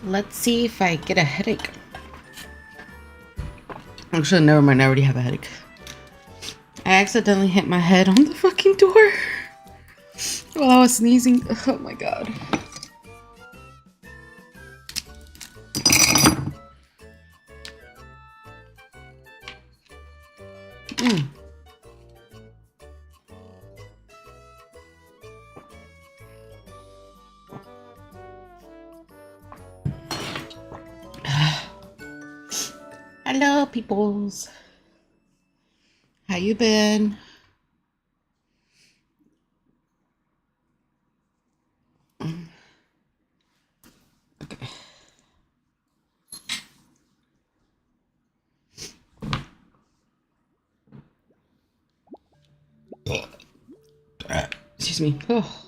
Let's see if I get a headache. Actually, never mind. I already have a headache. I accidentally hit my head on the fucking door while I was sneezing. Oh my god. Mm. Hello, peoples. How you been? Okay. Excuse me. Oh.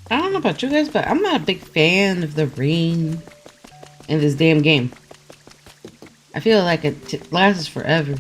I don't know about you guys, but I'm not a big fan of the rain in this damn game. I feel like it lasts forever.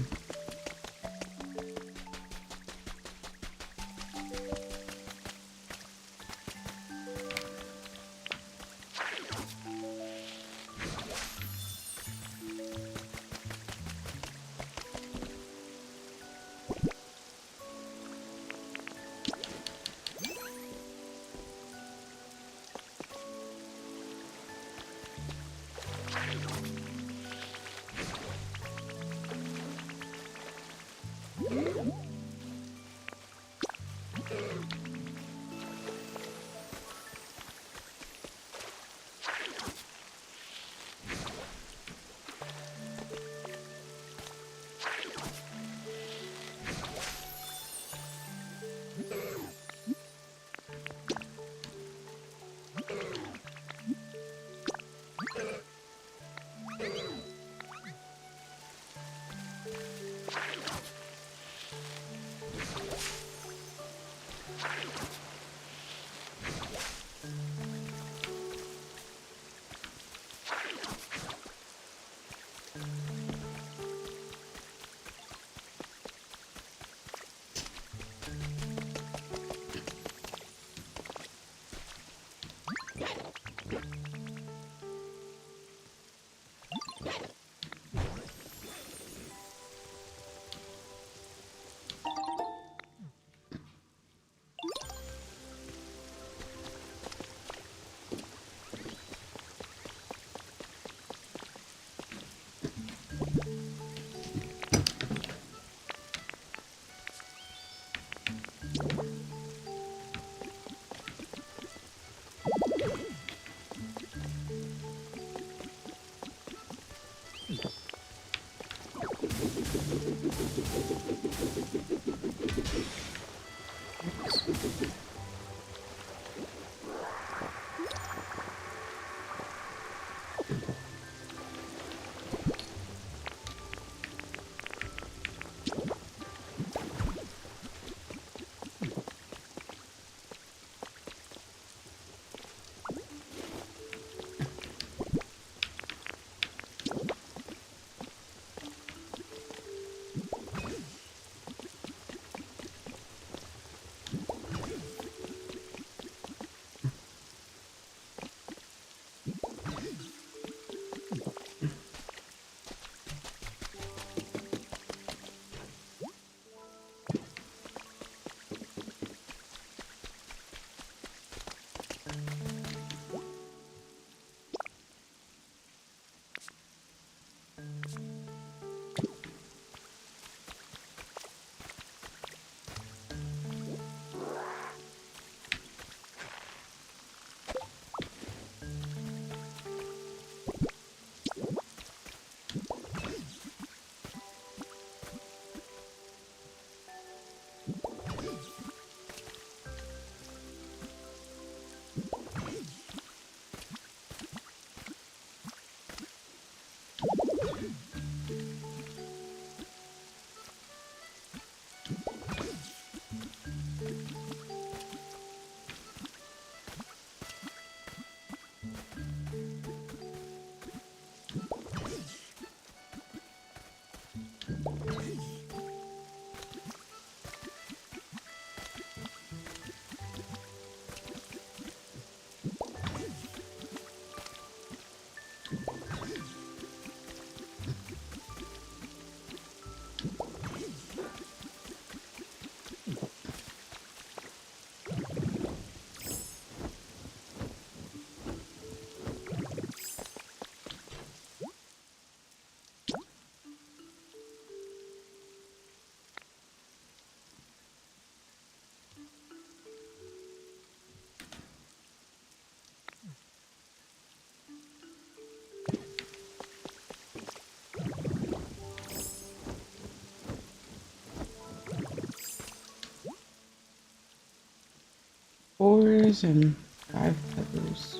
4s and 5 peppers.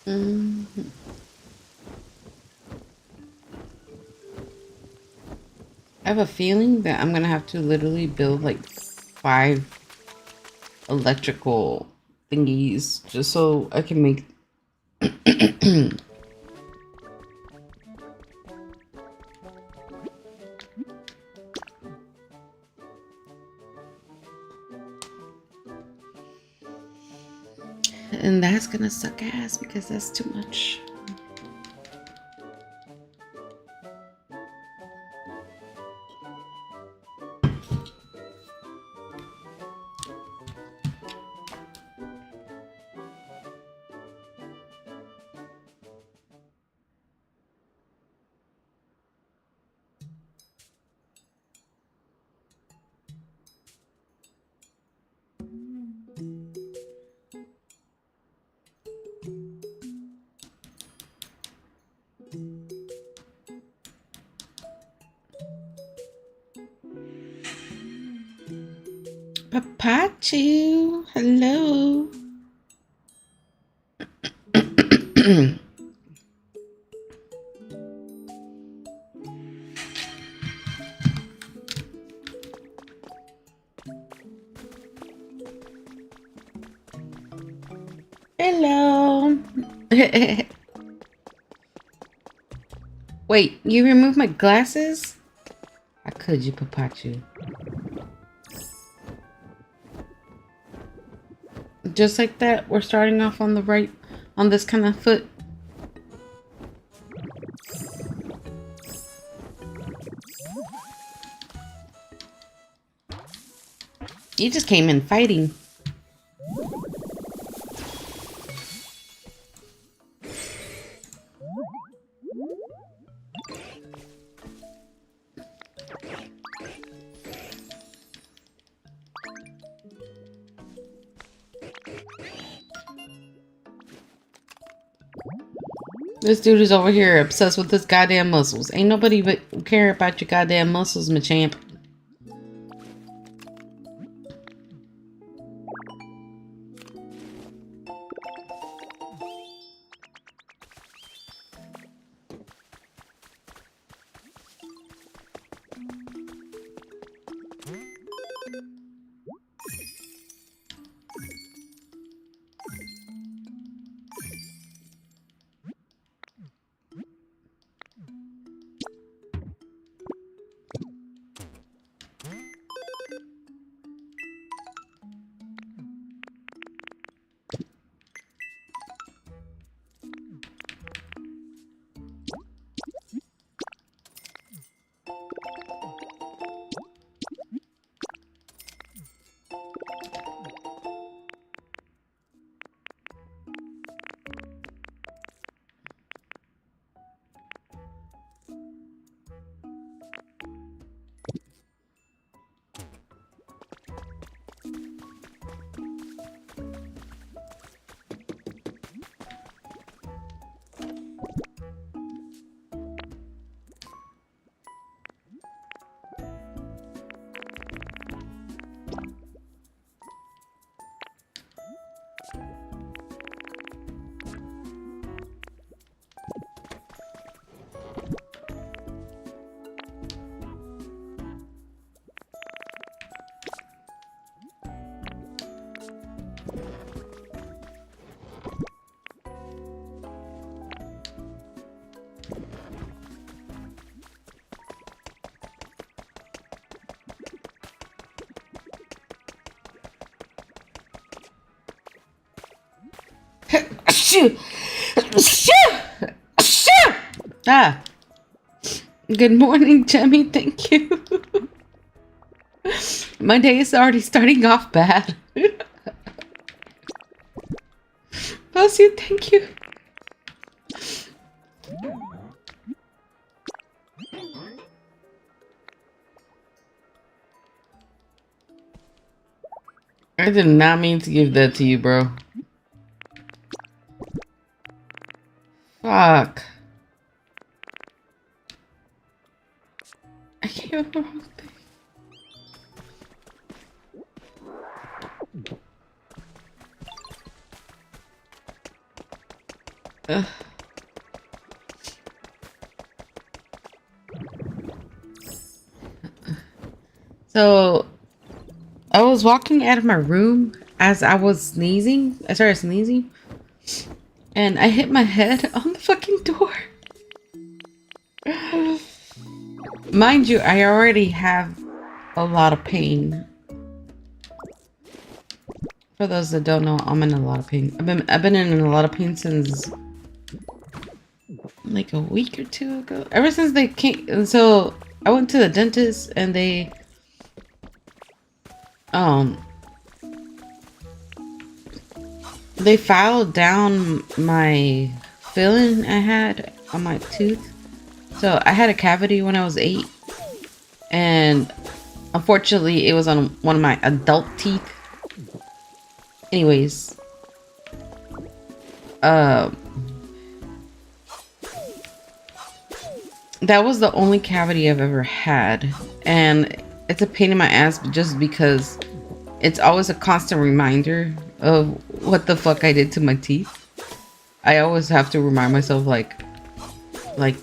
Mhm. I have a feeling that I'm gonna have to literally build like 5 electrical thingies just so I can make and that's gonna suck ass because that's too much. Papachu, hello. Hello. Wait, you removed my glasses? How could you, Papachu? Just like that, we're starting off on the right, on this kind of foot. You just came in fighting. This dude is over here obsessed with his goddamn muscles. Ain't nobody but care about your goddamn muscles, Machamp. Shoo! Shoo! Shoo! Ah. Good morning, Jemmy. Thank you. My day is already starting off bad. Bless you. Thank you. I did not mean to give that to you, bro. Fuck. I gave him the wrong thing. Ugh. So, I was walking out of my room as I was sneezing. I started sneezing. And I hit my head on the fucking door. Mind you, I already have a lot of pain. For those that don't know, I'm in a lot of pain. I've been in a lot of pain since like a week or two ago. Ever since they came, and so I went to the dentist and they filed down my filling I had on my tooth. So I had a cavity when I was 8, and unfortunately it was on one of my adult teeth. Anyways, that was the only cavity I've ever had, and it's a pain in my ass just because it's always a constant reminder of what the fuck I did to my teeth. I always have to remind myself like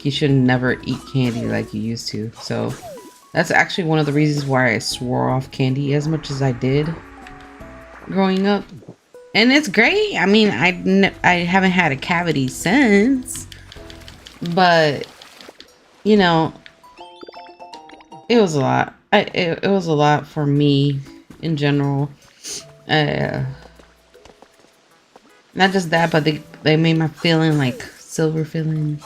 you should never eat candy like you used to. So that's actually one of the reasons why I swore off candy as much as I did growing up. And it's great. I mean, I haven't had a cavity since, but you know, it was a lot. It was a lot for me in general. Not just that, but they made my filling like silver filling,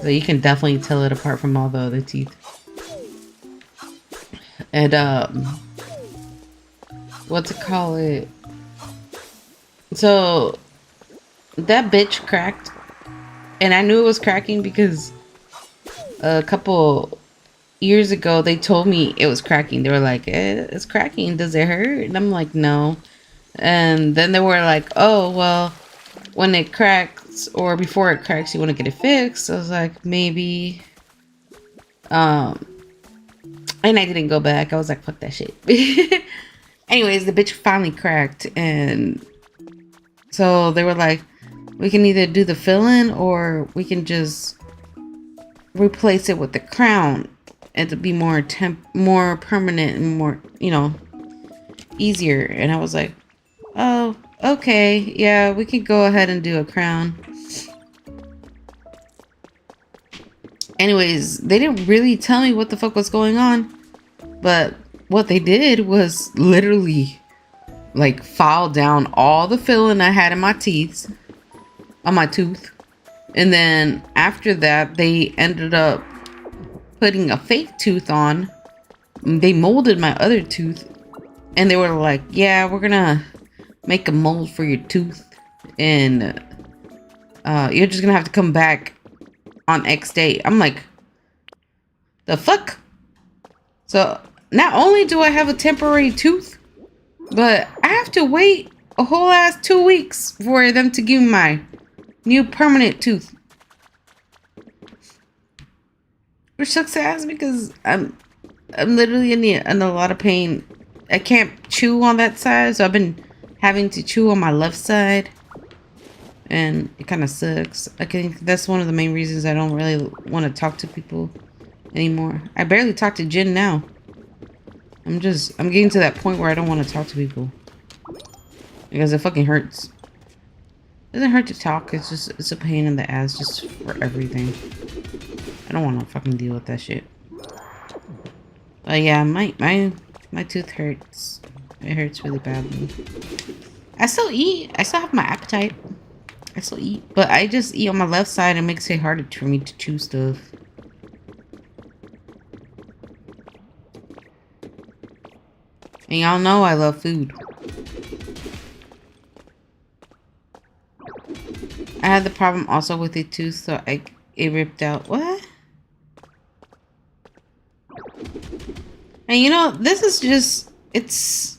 so you can definitely tell it apart from all the other teeth. And what's it call it? So that bitch cracked, and I knew it was cracking because a couple years ago they told me it was cracking. They were like, it's cracking, does it hurt? And I'm like, no. And then they were like, oh well, when it cracks or before it cracks you want to get it fixed. I was like, maybe. And I didn't go back. I was like, fuck that shit. Anyways, the bitch finally cracked, and so they were like, we can either do the fill-in or we can just replace it with the crown and to be more permanent and more, you know, easier. And I was like, oh, okay, yeah, we could go ahead and do a crown. Anyways, they didn't really tell me what the fuck was going on, but what they did was literally like file down all the filling I had in my teeth, on my tooth. And then after that, they ended up putting a fake tooth on. They molded my other tooth, and they were like, yeah, we're gonna make a mold for your tooth, and you're just gonna have to come back on X date. I'm like, the fuck? So not only do I have a temporary tooth, but I have to wait a whole ass 2 weeks for them to give me my new permanent tooth. Which sucks ass because I'm literally in a lot of pain. I can't chew on that side, so I've been having to chew on my left side, and it kind of sucks. I think that's one of the main reasons I don't really want to talk to people anymore. I barely talk to Jin now. I'm getting to that point where I don't want to talk to people because it fucking hurts. It doesn't hurt to talk. It's a pain in the ass just for everything. I don't want to fucking deal with that shit. But yeah, my tooth hurts. It hurts really badly. I still eat. I still have my appetite. I still eat, but I just eat on my left side. It makes it harder for me to chew stuff. And y'all know I love food. I had the problem also with it too, so it ripped out. What? And you know, this is just, it's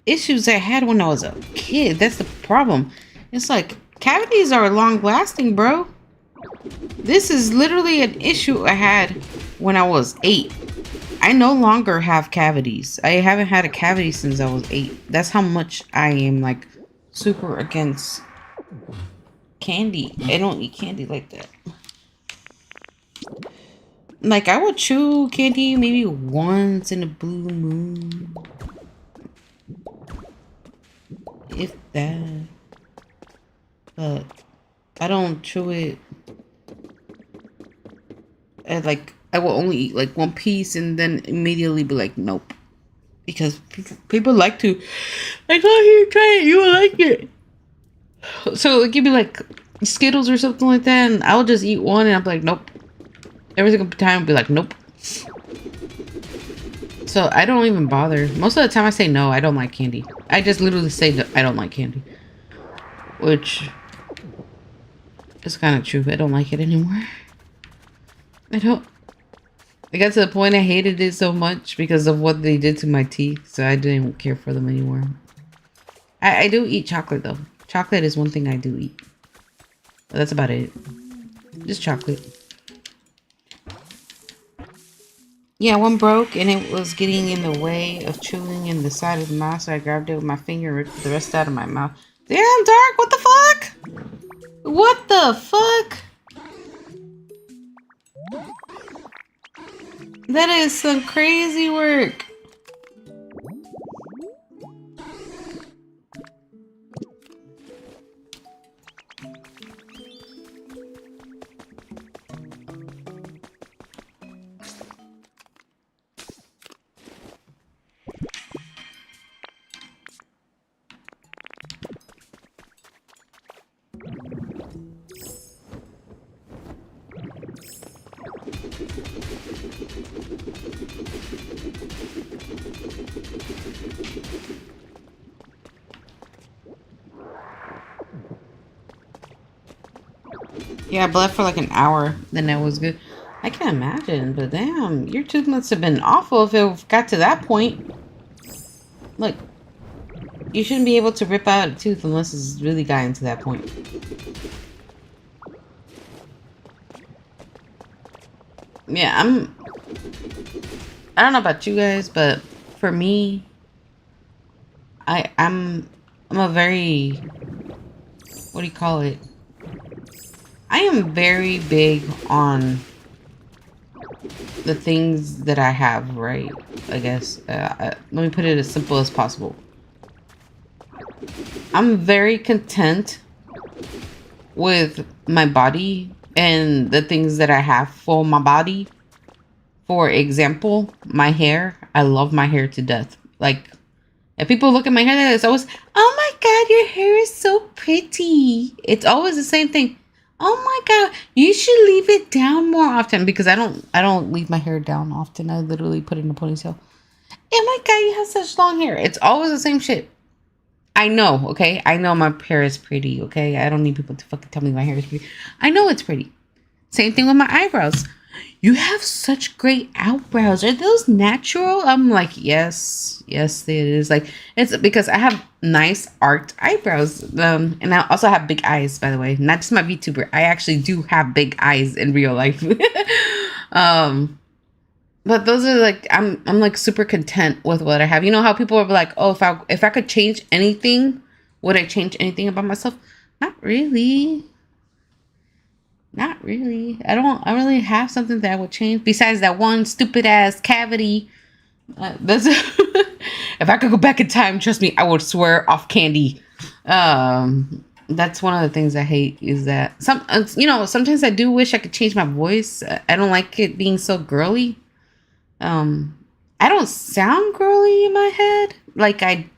issues I had when I was a kid. That's the problem. It's like, cavities are long lasting, bro. This is literally an issue I had when I was 8. I no longer have cavities. I haven't had a cavity since I was 8. That's how much I am, like, super against candy. I don't eat candy like that. Like, I would chew candy maybe once in a blue moon. If that. But I don't chew it. I will only eat like one piece and then immediately be like, nope. Because people like to, like, oh, here, try it. You will like it. So it could be like Skittles or something like that. And I'll just eat one and I'm like, nope. Every single time I'll be like, nope. So I don't even bother. Most of the time I say no, I don't like candy. I just literally say that I don't like candy. Which is kind of true. I don't like it anymore. I got to the point I hated it so much because of what they did to my teeth. So I didn't even care for them anymore. I do eat chocolate though. Chocolate is one thing I do eat. But that's about it. Just chocolate. Yeah, one broke and it was getting in the way of chewing in the side of the mouth, so I grabbed it with my finger and ripped the rest out of my mouth. Damn, Dark, what the fuck? What the fuck? That is some crazy work. Yeah, I bled for like an hour. Then that was good. I can imagine, but damn, your tooth must have been awful if it got to that point. Look, you shouldn't be able to rip out a tooth unless it's really gotten to that point. Yeah, I don't know about you guys, but for me, I'm a very, what do you call it? I am very big on the things that I have, right? I guess. Let me put it as simple as possible. I'm very content with my body and the things that I have for my body. For example, my hair. I love my hair to death. Like, if people look at my hair, it's always, oh my god, your hair is so pretty. It's always the same thing. Oh my god, you should leave it down more often, because I don't leave my hair down often. I literally put it in a ponytail. Oh my god, you have such long hair. It's always the same shit. I know, okay? I know my hair is pretty, okay? I don't need people to fucking tell me my hair is pretty. I know it's pretty. Same thing with my eyebrows. You have such great eyebrows. Are those natural? I'm like, yes, it is. Like, it's because I have nice arched eyebrows. And I also have big eyes, by the way. Not just my VTuber. I actually do have big eyes in real life. But those are like, I'm like super content with what I have. You know how people are like, oh, if I could change anything, would I change anything about myself? Not really. Not really. I don't really have something that I would change besides that one stupid ass cavity. That's if I could go back in time, trust me, I would swear off candy. That's one of the things I hate, is that sometimes I do wish I could change my voice. I don't like it being so girly. I don't sound girly in my head. Like I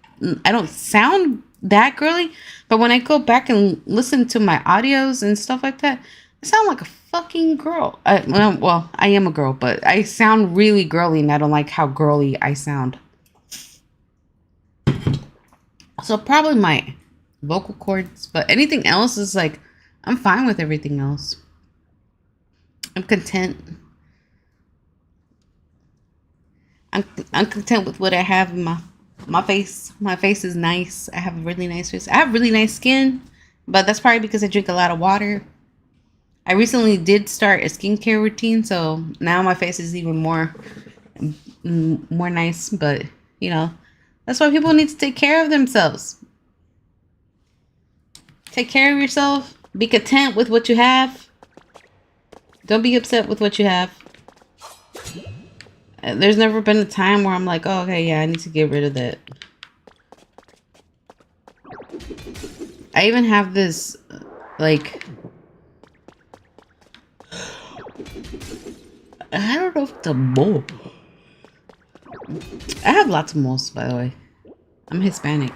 don't sound that girly. But when I go back and listen to my audios and stuff like that, I sound like a fucking girl. Well, I am a girl, but I sound really girly, and I don't like how girly I sound. So probably my vocal cords, but anything else is like, I'm fine with everything else. I'm content. I'm content with what I have in my face. My face is nice. I have a really nice face. I have really nice skin, but that's probably because I drink a lot of water. I recently did start a skincare routine, so now my face is even more nice. But you know, that's why people need to take care of themselves. Take care of yourself. Be content with what you have. Don't be upset with what you have. There's never been a time where I'm like, oh, okay, yeah, I need to get rid of that. I even have this, like, I don't know if it's a mole. I have lots of moles, by the way. I'm Hispanic.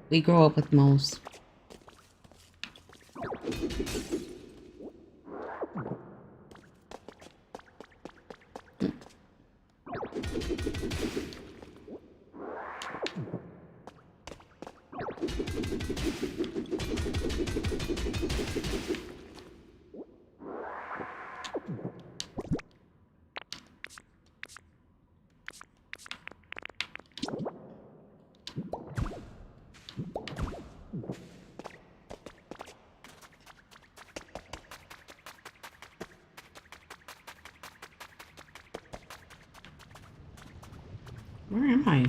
We grow up with moles. Where am I?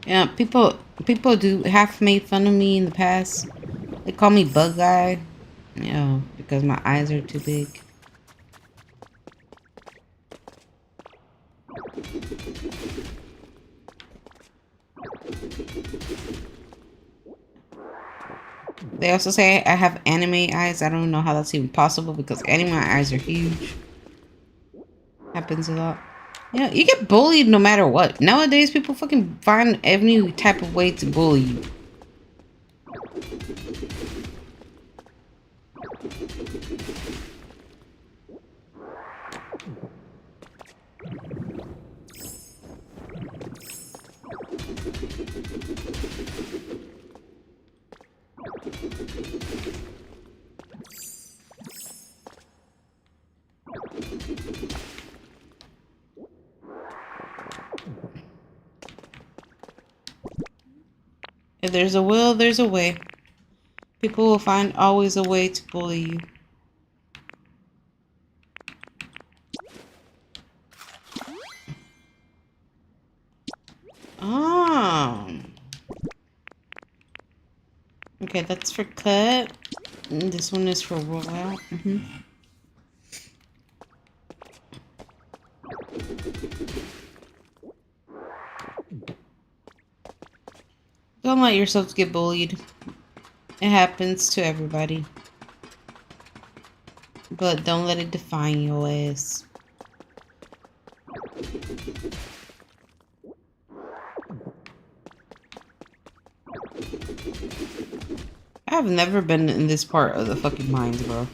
Yeah, people do have made fun of me in the past. They call me bug guy, you know, because my eyes are too big. They also say I have anime eyes. I don't know how that's even possible because anime eyes are huge. Happens a lot. Yeah, you get bullied no matter what. Nowadays, people fucking find every type of way to bully you. If there's a will, there's a way. People will find always a way to bully you. Oh. Okay, that's for cut. And this one is for roll out. Don't let yourself get bullied. It happens to everybody. But don't let it define your ass. I've never been in this part of the fucking mines, bro.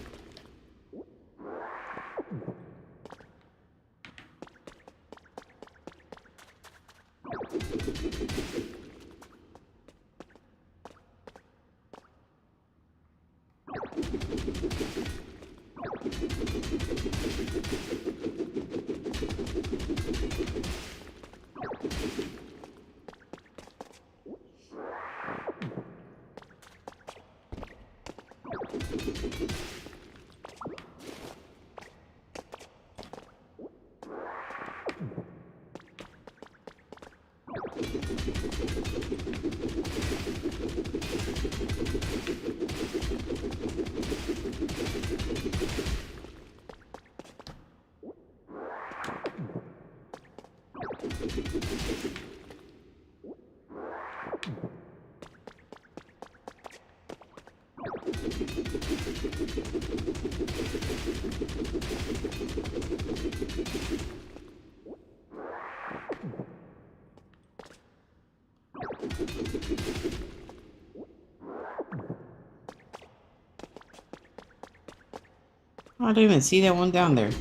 I didn't even see that one down there.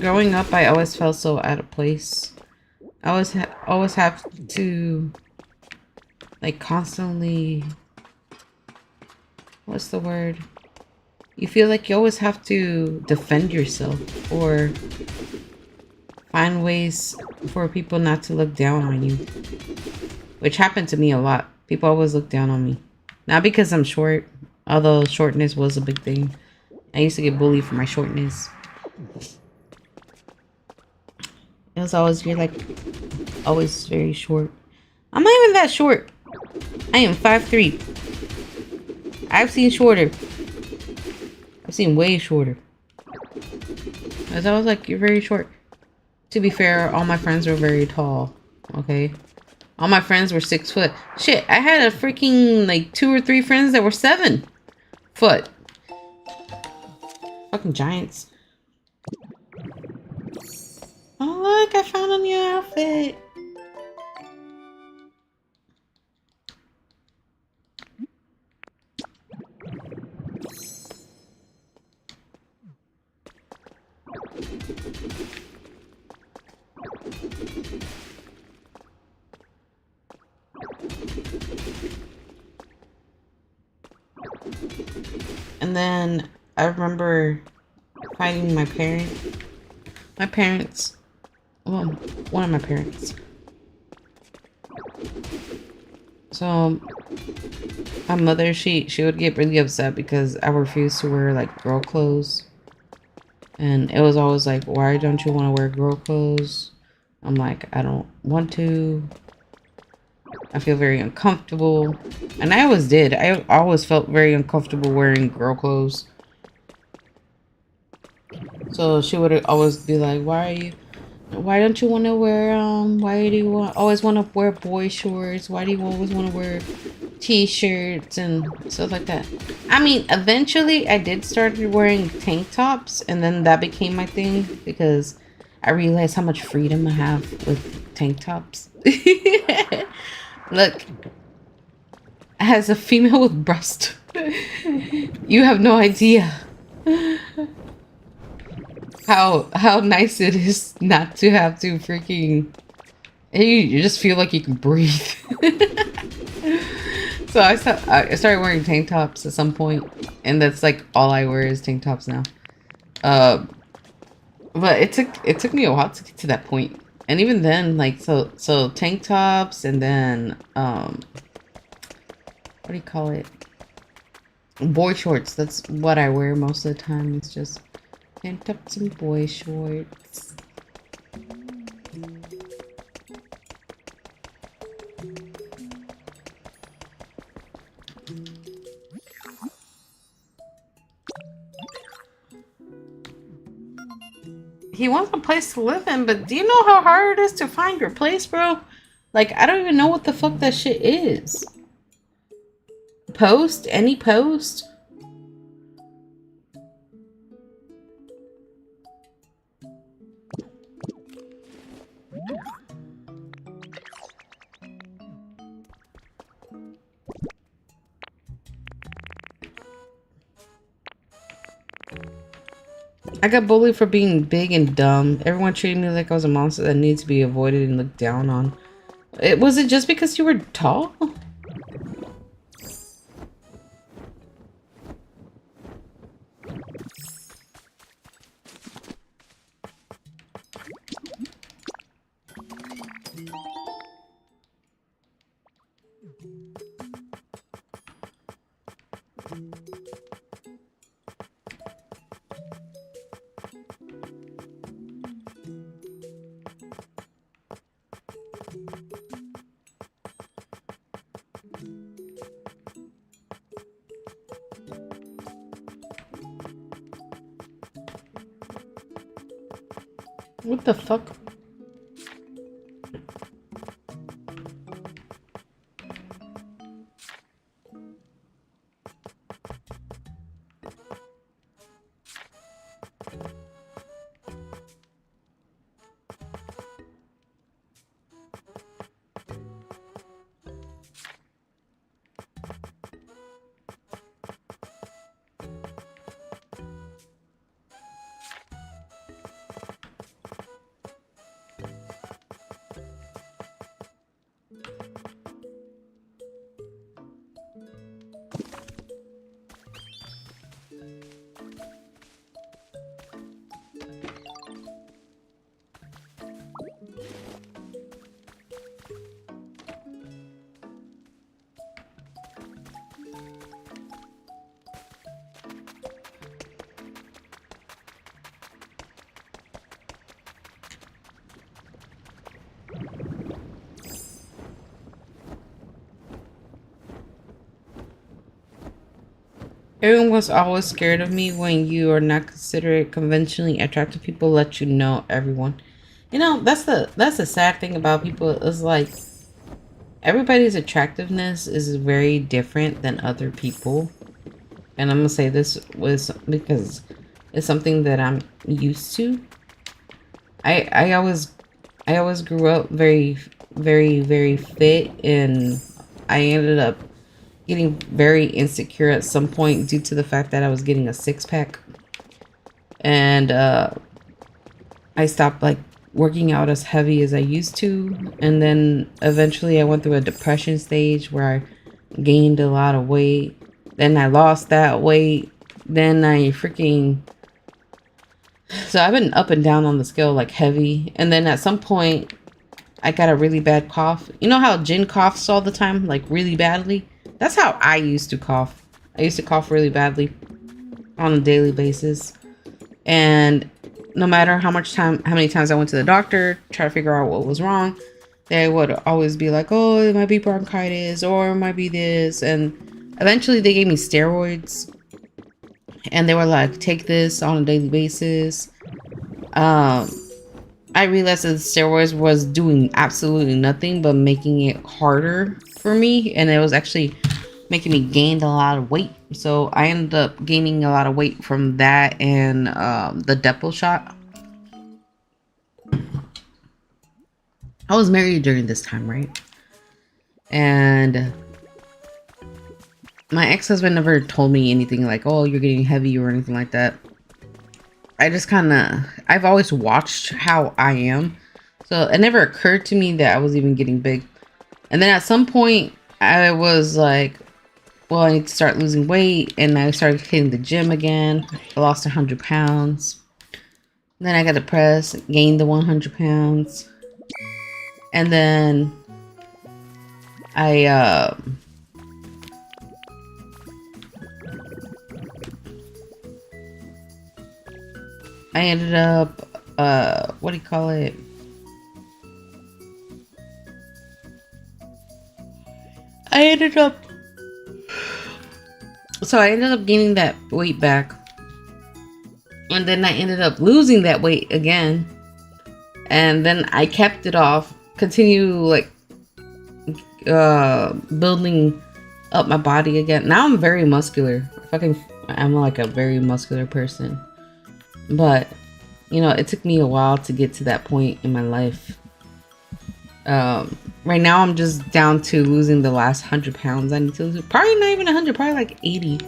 Growing up, I always felt so out of place. I always have to, like, constantly. What's the word? You feel like you always have to defend yourself or find ways for people not to look down on you, which happened to me a lot. People always look down on me, not because I'm short, although shortness was a big thing. I used to get bullied for my shortness. It was always, you're like, always very short. I'm not even that short. I am 5'3". I've seen shorter. I've seen way shorter. As I was like, you're very short. To be fair, all my friends were very tall. Okay? All my friends were 6 foot. Shit, I had a freaking, like, 2 or 3 friends that were 7 foot. Fucking giants. Oh, look, I found a new outfit. And then I remember fighting my parents. Well, one of my parents. So my mother, she would get really upset because I refused to wear like girl clothes. And it was always like, why don't you want to wear girl clothes? I'm like, I don't want to. I feel very uncomfortable. And I always did. I always felt very uncomfortable wearing girl clothes. So she would always be like, why don't you want to wear, why do you always want to wear boy shorts? Why do you always want to wear t-shirts and stuff like that? I mean, eventually I did start wearing tank tops, and then that became my thing because I realized how much freedom I have with tank tops. Look, as a female with breast, you have no idea how nice it is not to have to freaking, you just feel like you can breathe. So I started wearing tank tops at some point, and that's like all I wear is tank tops now. But it took me a while to get to that point. And even then, like, so tank tops, and then what do you call it? Boy shorts. That's what I wear most of the time. It's just tank tops and boy shorts. He wants a place to live in, but do you know how hard it is to find your place, bro? Like, I don't even know what the fuck that shit is. Post? Any post? I got bullied for being big and dumb. Everyone treated me like I was a monster that needs to be avoided and looked down on. Was it just because you were tall? What the fuck? Everyone was always scared of me. When you are not considered conventionally attractive, people let you know. Everyone, you know, that's the sad thing about people is like everybody's attractiveness is very different than other people. And I'm gonna say this was because it's something that I'm used to. I always grew up very fit, and I ended up getting very insecure at some point due to the fact that I was getting a six pack, and I stopped like working out as heavy as I used to, and then eventually I went through a depression stage where I gained a lot of weight. Then I lost that weight. Then I freaking so I've been up and down on the scale like heavy, and then at some point I got a really bad cough. You know how Jin coughs all the time, like really badly? That's how I used to cough. I used to cough really badly on a daily basis. And no matter how many times I went to the doctor, try to figure out what was wrong, they would always be like, oh, it might be bronchitis or it might be this. And eventually they gave me steroids. And they were like, take this on a daily basis. I realized that the steroids was doing absolutely nothing but making it harder for me, and it was actually making me gain a lot of weight. So I ended up gaining a lot of weight from that and the Depo shot. I was married during this time, right? And my ex-husband never told me anything like, oh, you're getting heavy or anything like that. I just I've always watched how I am. So it never occurred to me that I was even getting big. And then at some point I was like, well, I need to start losing weight. And I started hitting the gym again. I lost 100 pounds. And then I got depressed, gained the 100 pounds. And then I ended up, what do you call it? I ended up gaining that weight back. And then I ended up losing that weight again. And then I kept it off, continue like building up my body again. Now I'm very muscular. I'm like a very muscular person. But, you know, it took me a while to get to that point in my life. Right now I'm just down to losing the last 100 pounds I need to lose. Probably not even 100, probably like 80.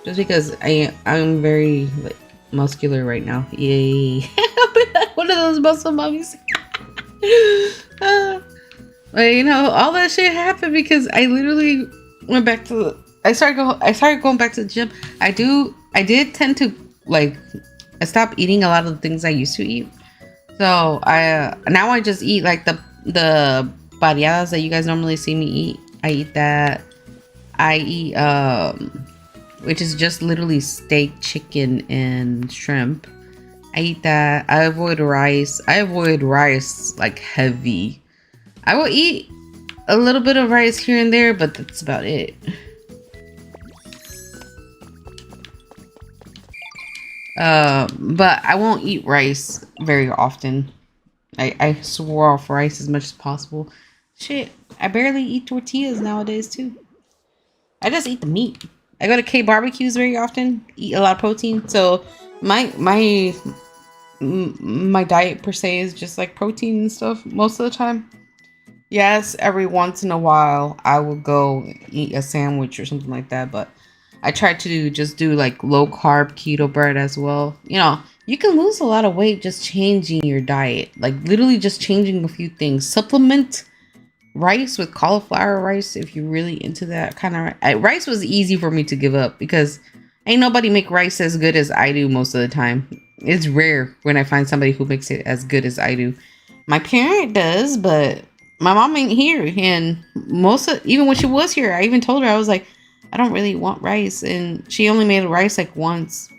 Just because I'm very like muscular right now. Yay. One of those muscle mummies. But you know, all that shit happened because I literally went back to I started going back to the gym. I did tend to like I stopped eating a lot of the things I used to eat. So now I just eat like the variadas that you guys normally see me eat. I eat that. I eat which is just literally steak, chicken, and shrimp. I eat that. I avoid rice. I avoid rice like heavy. I will eat a little bit of rice here and there, but that's about it. But I won't eat rice very often. I swore off rice as much as possible. Shit, I barely eat tortillas nowadays too. I just eat the meat. I go to K barbecues very often, eat a lot of protein. So my diet per se is just like protein and stuff most of the time. Yes, every once in a while I will go eat a sandwich or something like that, but I try to just do like low carb keto bread as well. You know, you can lose a lot of weight just changing your diet, like literally just changing a few things. Supplement rice with cauliflower rice if you're really into that kind of rice was easy for me to give up because ain't nobody make rice as good as I do most of the time. It's rare when I find somebody who makes it as good as I do. My parent does, but my mom ain't here, and even when she was here, I even told her, I was like, I don't really want rice, and she only made rice like once,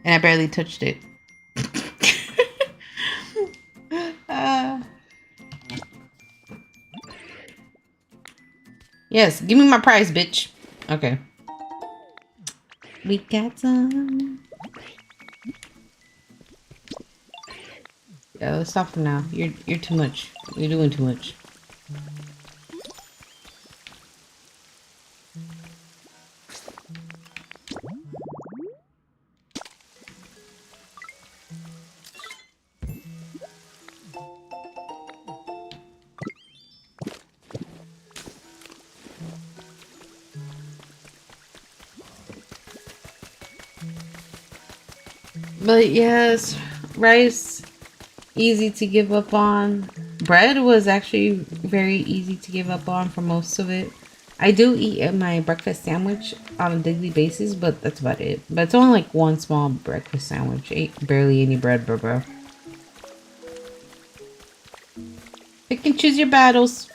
and I barely touched it. Yes, give me my prize, bitch. Okay. We got some. Yeah, let's stop for now. You're too much. You're doing too much. But yes, rice, easy to give up on. Bread was actually very easy to give up on for most of it. I do eat my breakfast sandwich on a daily basis, but that's about it. But it's only like one small breakfast sandwich. Ain't barely any bread, bro. Pick and choose your battles.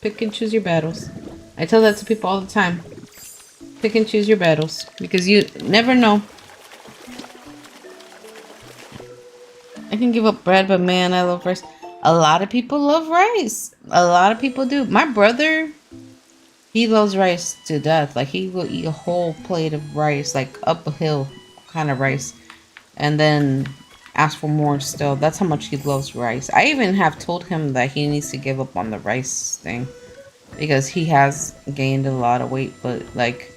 Pick and choose your battles. I tell that to people all the time. Pick and choose your battles because you never know. I can give up bread, but man, I love rice. A lot of people love rice. A lot of people do. My brother, he loves rice to death. Like, he will eat a whole plate of rice, like up a hill kind of rice, and then ask for more still. That's how much he loves rice. I even have told him that he needs to give up on the rice thing because he has gained a lot of weight, but like,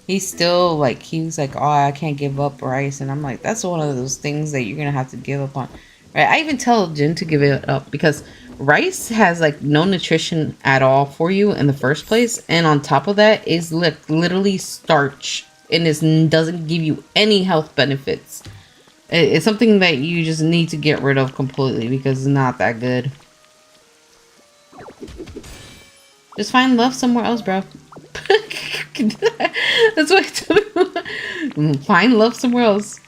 he's still like, he's like, oh, I can't give up rice. And I'm like, that's one of those things that you're gonna have to give up on, right? I even tell Jen to give it up because rice has like no nutrition at all for you in the first place, and on top of that is literally starch, and it doesn't give you any health benefits. It's something that you just need to get rid of completely because it's not that good. Just find love somewhere else, bro. That's what I do. Find love somewhere else.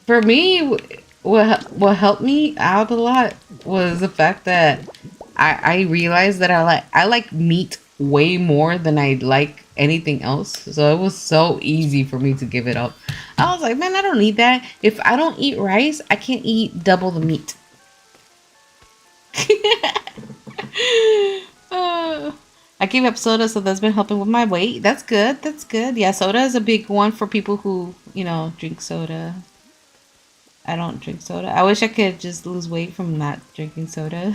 For me, what helped me out a lot was the fact that I realized that I like meat way more than I like anything else. So it was so easy for me to give it up. I was like, man, I don't need that. If I don't eat rice, I can't eat double the meat. I gave up soda, so that's been helping with my weight. That's good. That's good. Yeah, soda is a big one for people who, drink soda. I don't drink soda. I wish I could just lose weight from not drinking soda.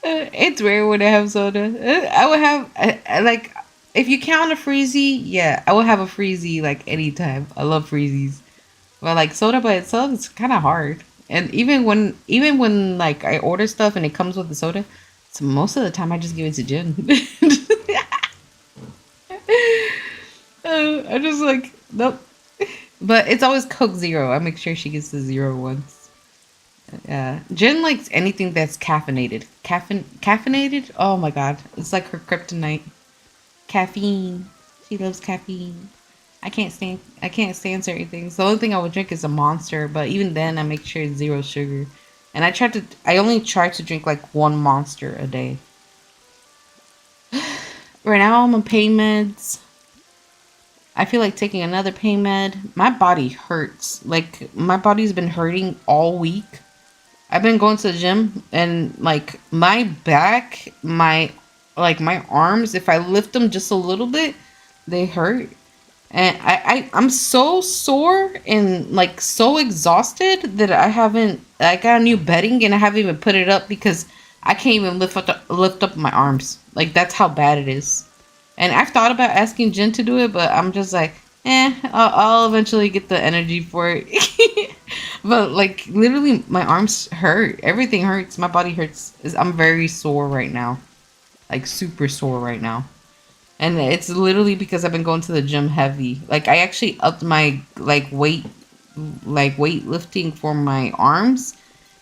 It's rare when I have soda. I would have, like, if you count a freezy, yeah, I would have a freezy, like, anytime. I love freezies. But, like, soda by itself, it's kind of hard. And even when, like, I order stuff and it comes with the soda, so most of the time I just give it to Jen. I just like, nope. But it's always Coke Zero. I make sure she gets the zero ones. Jen likes anything that's caffeinated. Caffeinated? Oh my god. It's like her kryptonite. Caffeine. She loves caffeine. I can't stand certain things. The only thing I would drink is a Monster, but even then I make sure it's zero sugar. And I only try to drink like one Monster a day. Right now I'm on pain meds. I feel like taking another pain med. My body hurts. Like, my body's been hurting all week. I've been going to the gym and like my back, my arms, if I lift them just a little bit, they hurt. And I'm so sore and like so exhausted that I got a new bedding and I haven't even put it up because I can't even lift up my arms. Like, that's how bad it is. And I've thought about asking Jen to do it, but I'm just like, I'll eventually get the energy for it. But like, literally my arms hurt. Everything hurts. My body hurts. I'm very sore right now. Like, super sore right now. And it's literally because I've been going to the gym heavy. Like, I actually upped my weightlifting for my arms,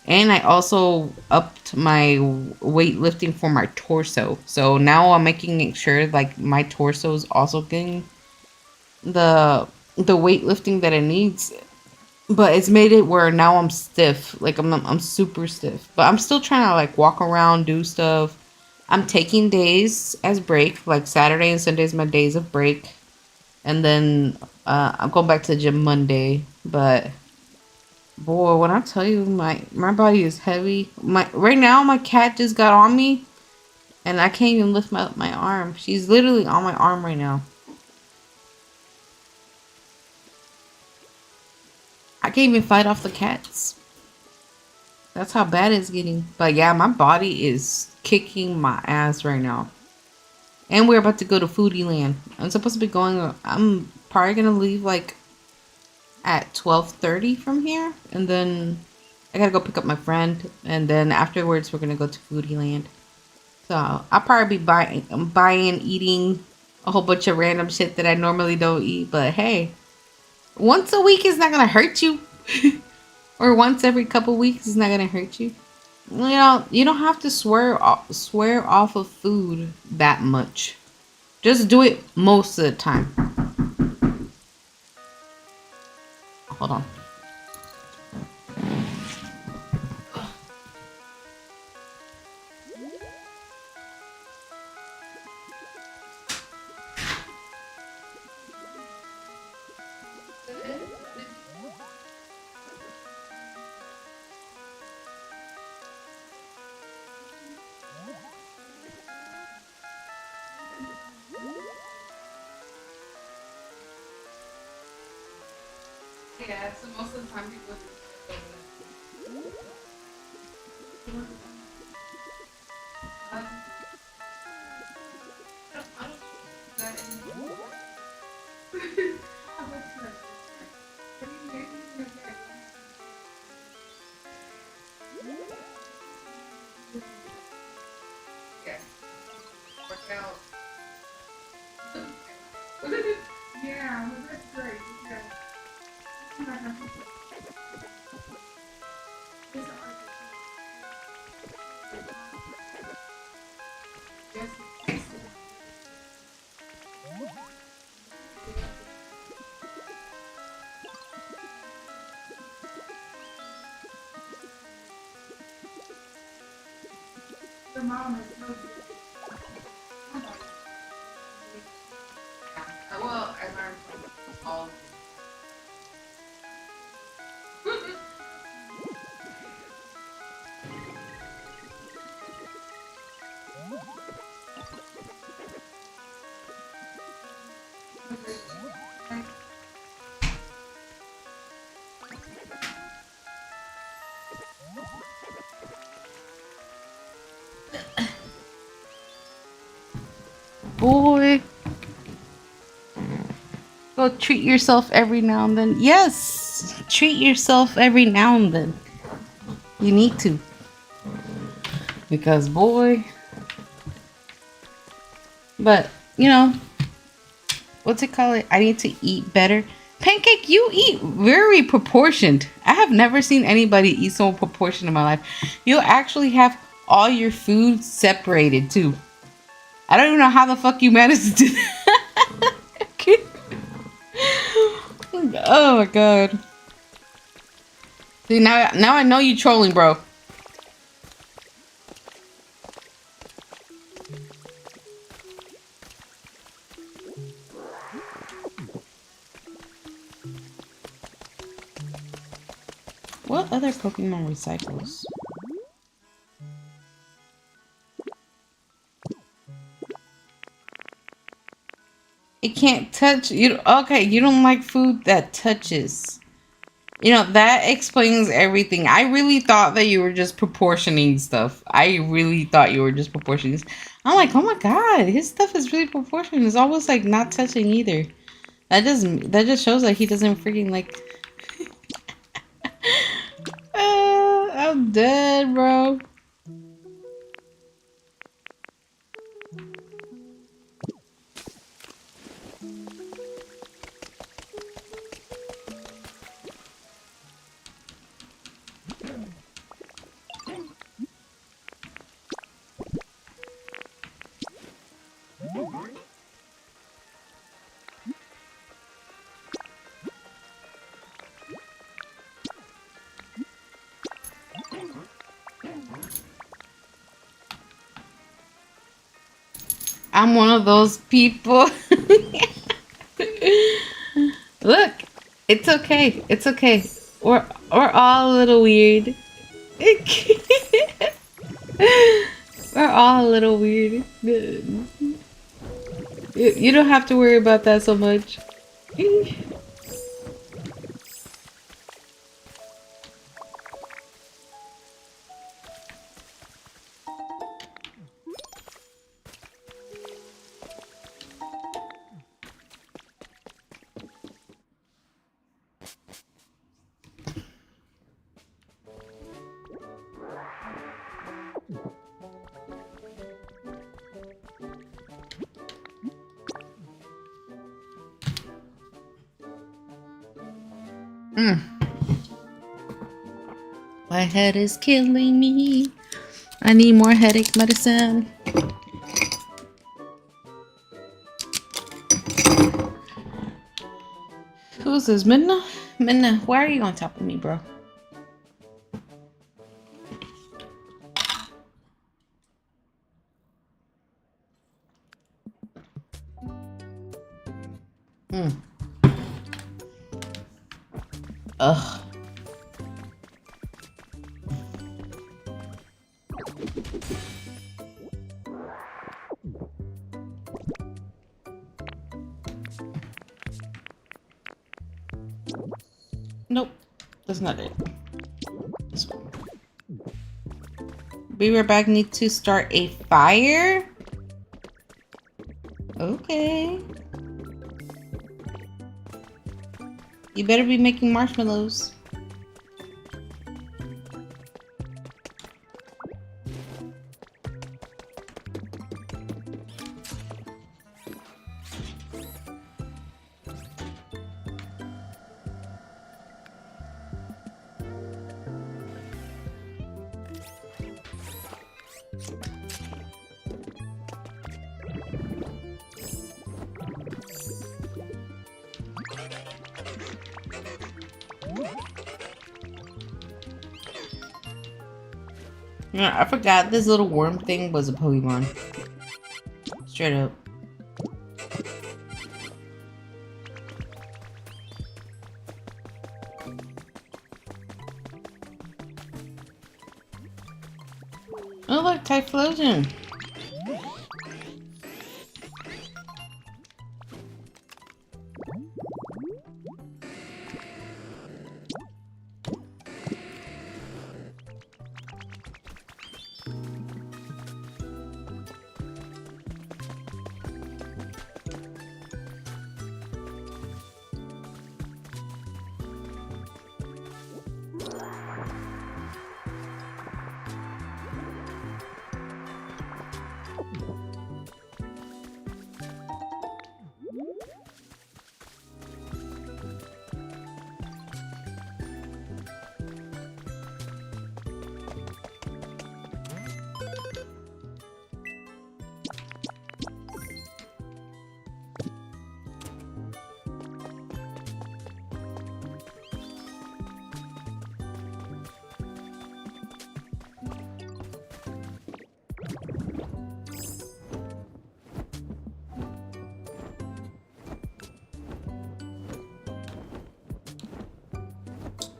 and I also upped my weightlifting for my torso. So now I'm making sure like my torso is also getting the weightlifting that it needs. But it's made it where now I'm stiff. Like, I'm super stiff. But I'm still trying to like walk around, do stuff. I'm taking days as break, like Saturday and Sunday is my days of break, and then I'm going back to the gym Monday. But Boy, when I tell you my body is heavy. My right now my cat just got on me and I can't even lift my arm. She's literally on my arm right now. I can't even fight off the cats. That's how bad it's getting. But yeah, my body is kicking my ass right now. And we're about to go to Foodie Land. I'm supposed to be going. I'm probably gonna leave like at 12:30 from here, and then I gotta go pick up my friend, and then afterwards we're gonna go to Foodie Land. So I'll probably be buying, eating a whole bunch of random shit that I normally don't eat. But hey, once a week is not gonna hurt you, or once every couple weeks is not gonna hurt you. You know, you don't have to swear off of food that much. Just do it most of the time. Hold on. Yeah, so most of the time people do. Yeah, work out. Yeah, well, that's great. The mom is so good. Well, I learned from all. Boy, go treat yourself every now and then. Yes, treat yourself every now and then. You need to. Because, boy. But, you know, what's it called? I need to eat better. Pancake, you eat very proportioned. I have never seen anybody eat so proportioned in my life. You actually have all your food separated, too. I don't even know how the fuck you managed to do that. Oh my god. See, now I know you trolling, bro. What other Pokemon recycles? It can't touch you. Okay, you don't like food that touches. You know, that explains everything. I really thought that you were just proportioning stuff. I really thought you were just proportioning. I'm like, oh my god, his stuff is really proportioned. It's almost like not touching either. That just shows that he doesn't freaking like. I'm dead, bro. I'm one of those people. Look, it's okay. It's okay. We're all a little weird. We're all a little weird. You don't have to worry about that so much. My head is killing me. I need more headache medicine. Who's this? Minna? Minna, why are you on top of me, bro? Ugh. Nope, that's not it. This one. Be right back. Need to start a fire? Okay. You better be making marshmallows. Yeah, I forgot this little worm thing was a Pokemon. Straight up. Oh look, Typhlosion.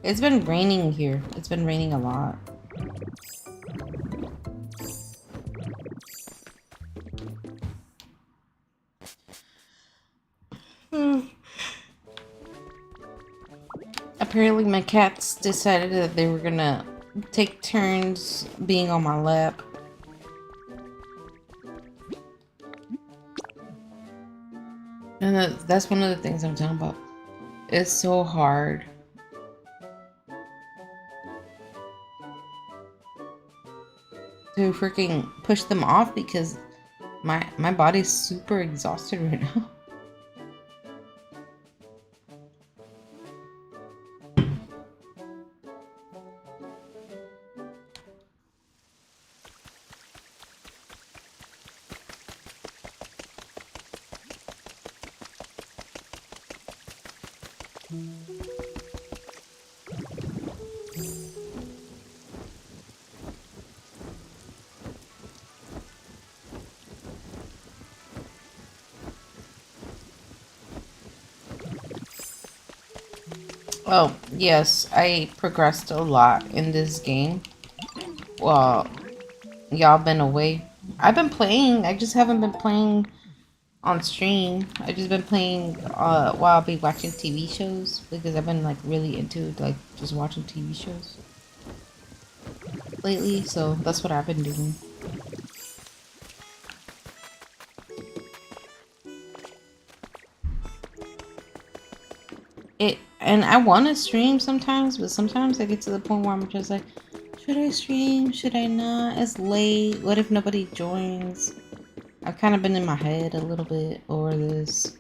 It's been raining here. It's been raining a lot. Apparently my cats decided that they were gonna take turns being on my lap. And that's one of the things I'm talking about. It's so hard. To freaking push them off because my body's super exhausted right now. Oh, yes, I progressed a lot in this game. Well, y'all been away. I've been playing, I just haven't been playing on stream. I just been playing while I'll be watching TV shows because I've been like really into like just watching TV shows lately, so that's what I've been doing. And I want to stream sometimes, but sometimes I get to the point where I'm just like, should I stream? Should I not? It's late. What if nobody joins? I've kind of been in my head a little bit over this.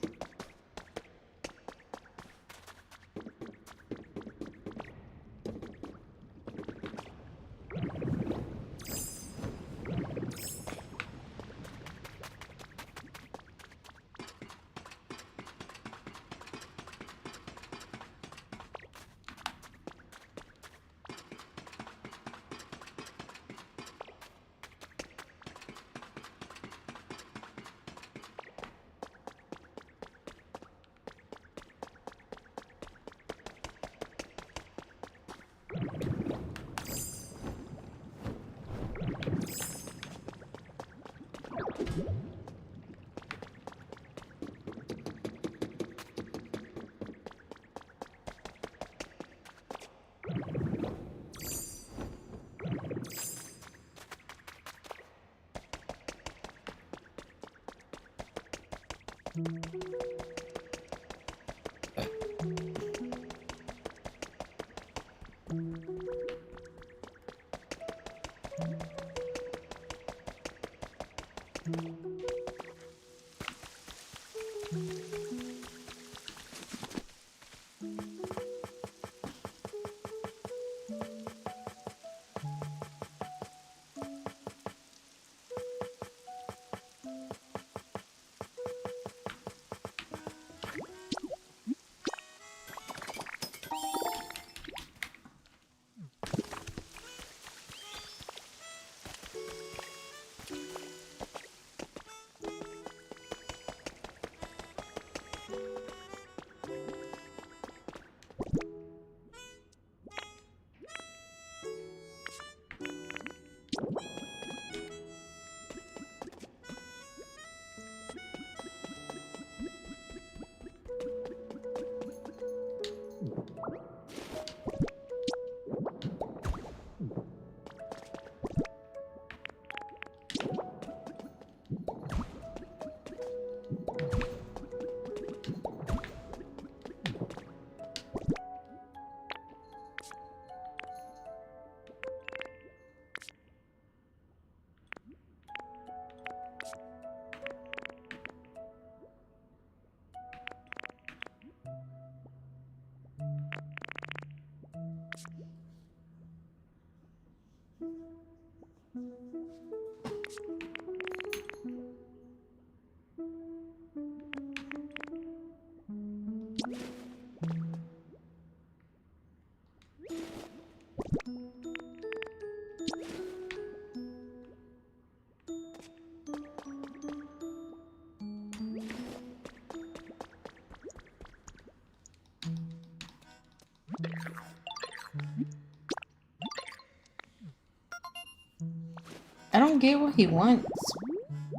I don't get what he wants.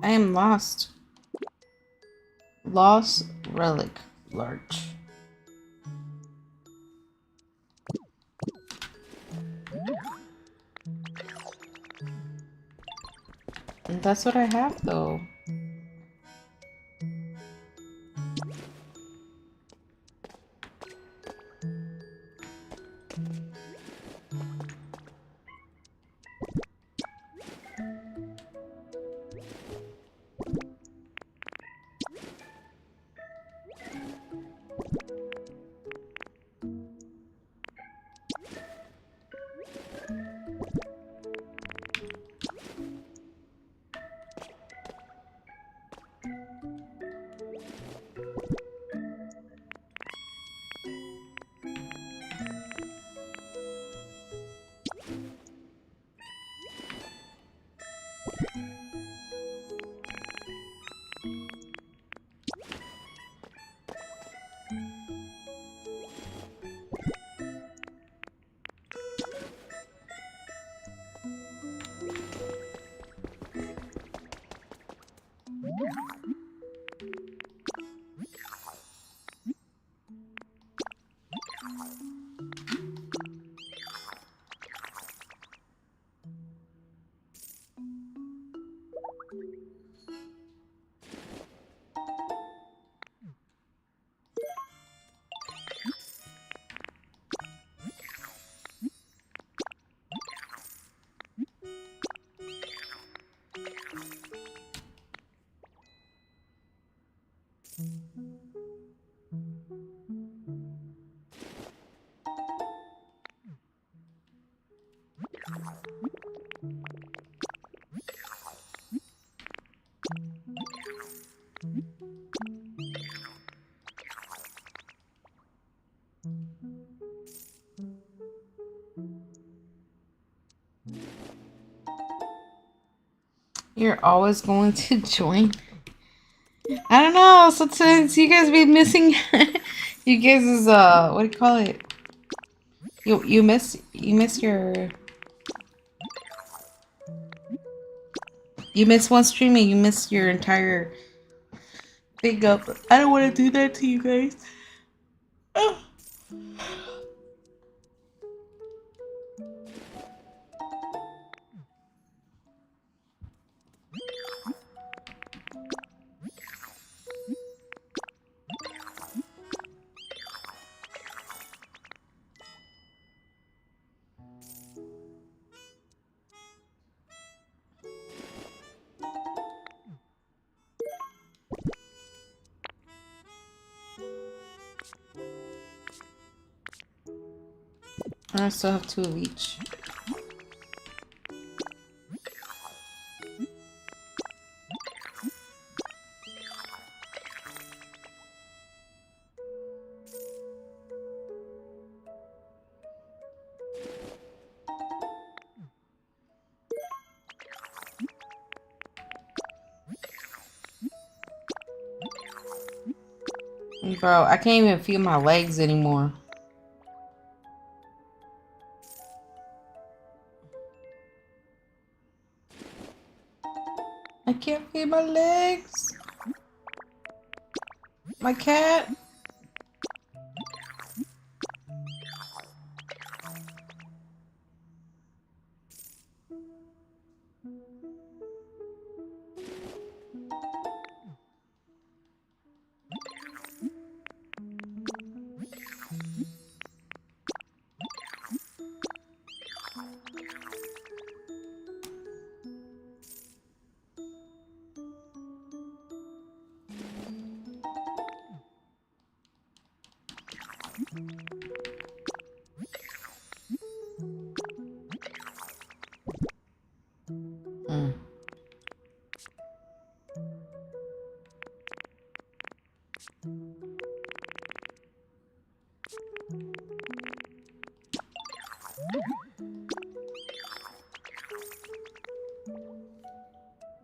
I am lost. Lost relic larch. And that's what I have though. You're always going to join. I don't know. Sometimes you guys be missing. You guys is what do you call it? You miss your one stream and you miss your entire thing up. I don't want to do that to you guys. Oh. I still have 2 of each. Bro, I can't even feel my legs anymore. I can't feel my legs. My cat.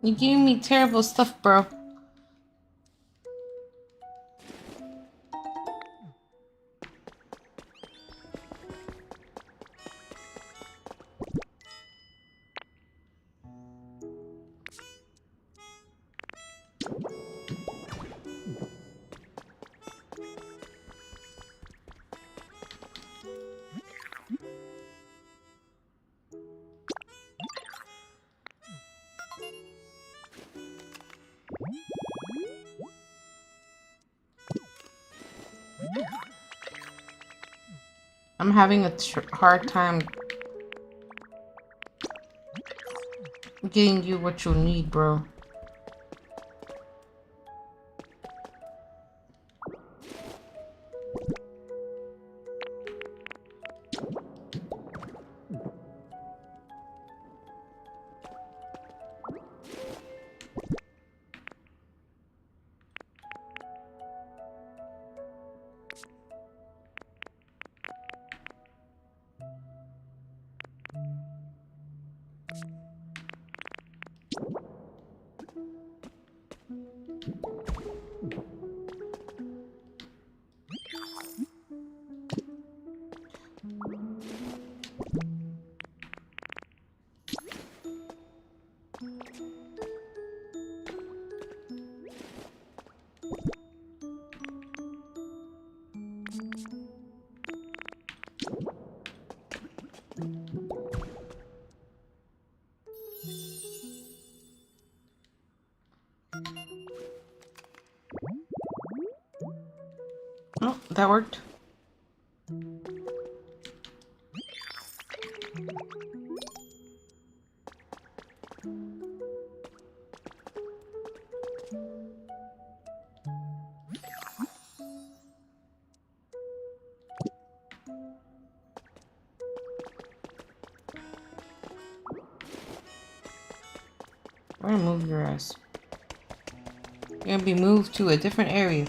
You're giving me terrible stuff, bro. I'm having a hard time getting you what you need, bro. Oh, that worked. I'm gonna move your ass. You're gonna be moved to a different area.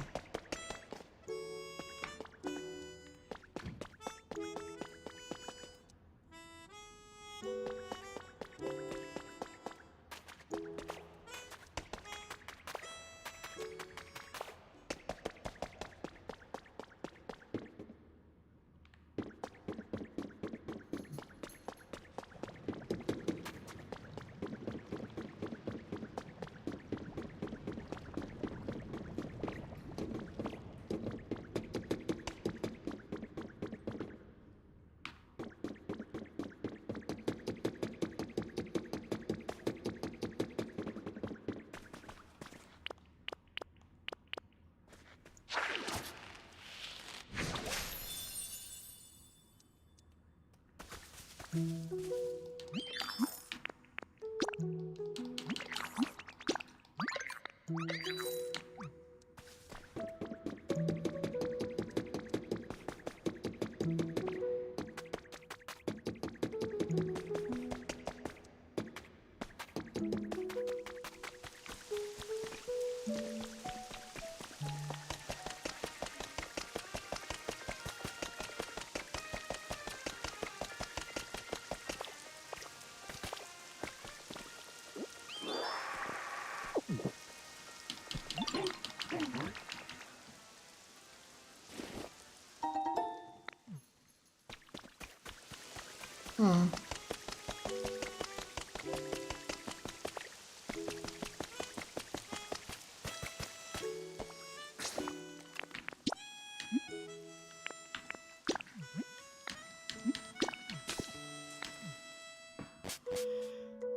I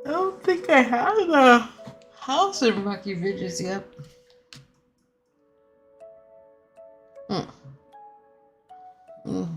don't think I have a house in Rocky Ridges yet. Mm. Mm.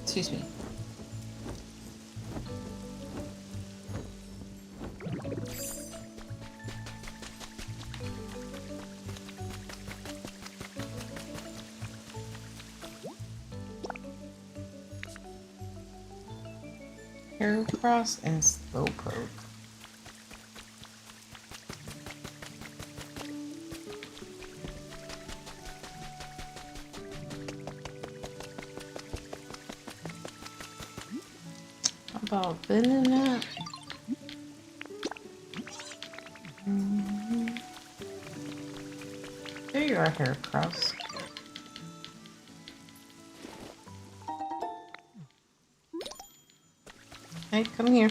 Excuse me. Heracross and Slowpoke. How about Venonat? There you are, Heracross. Hey, come here.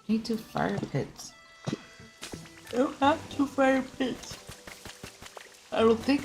Need 2 fire pits. I don't have 2 fire pits. I don't think.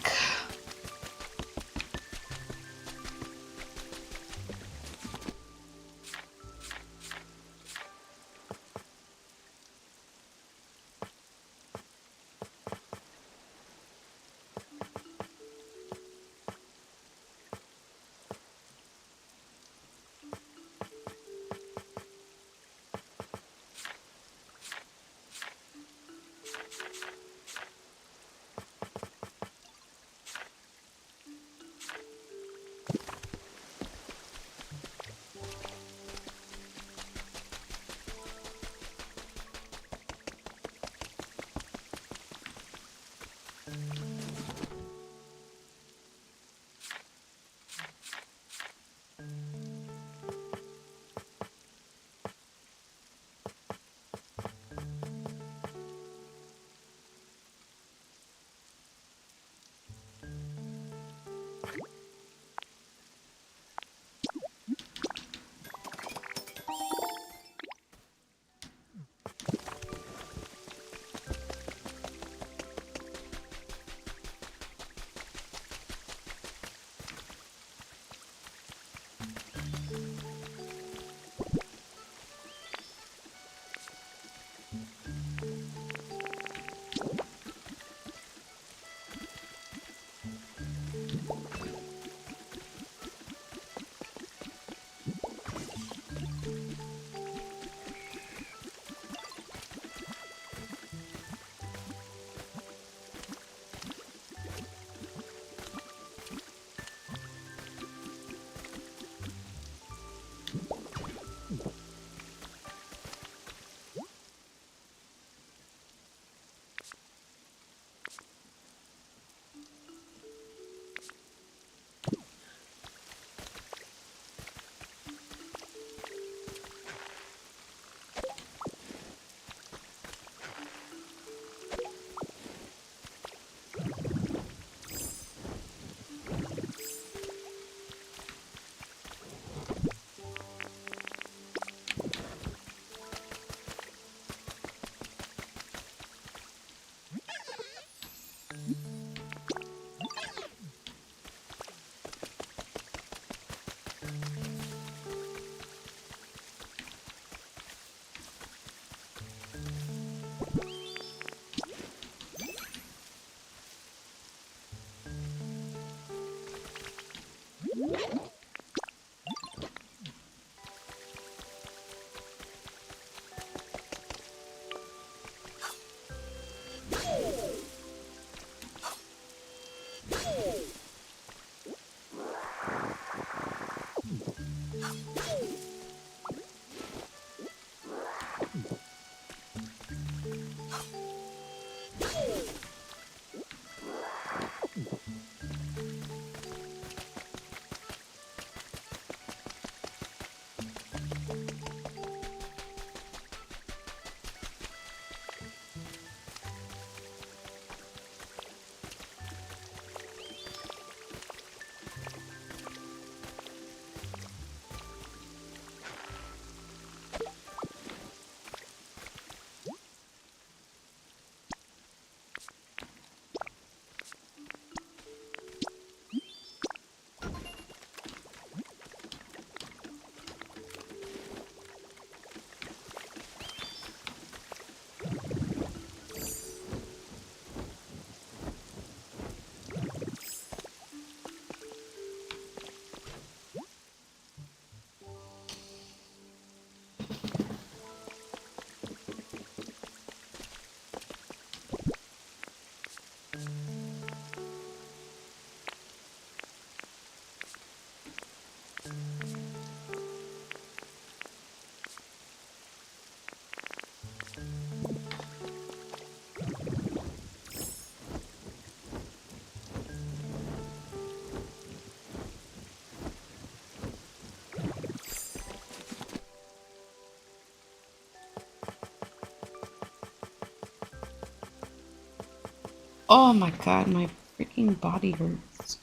Oh my god, my freaking body hurts.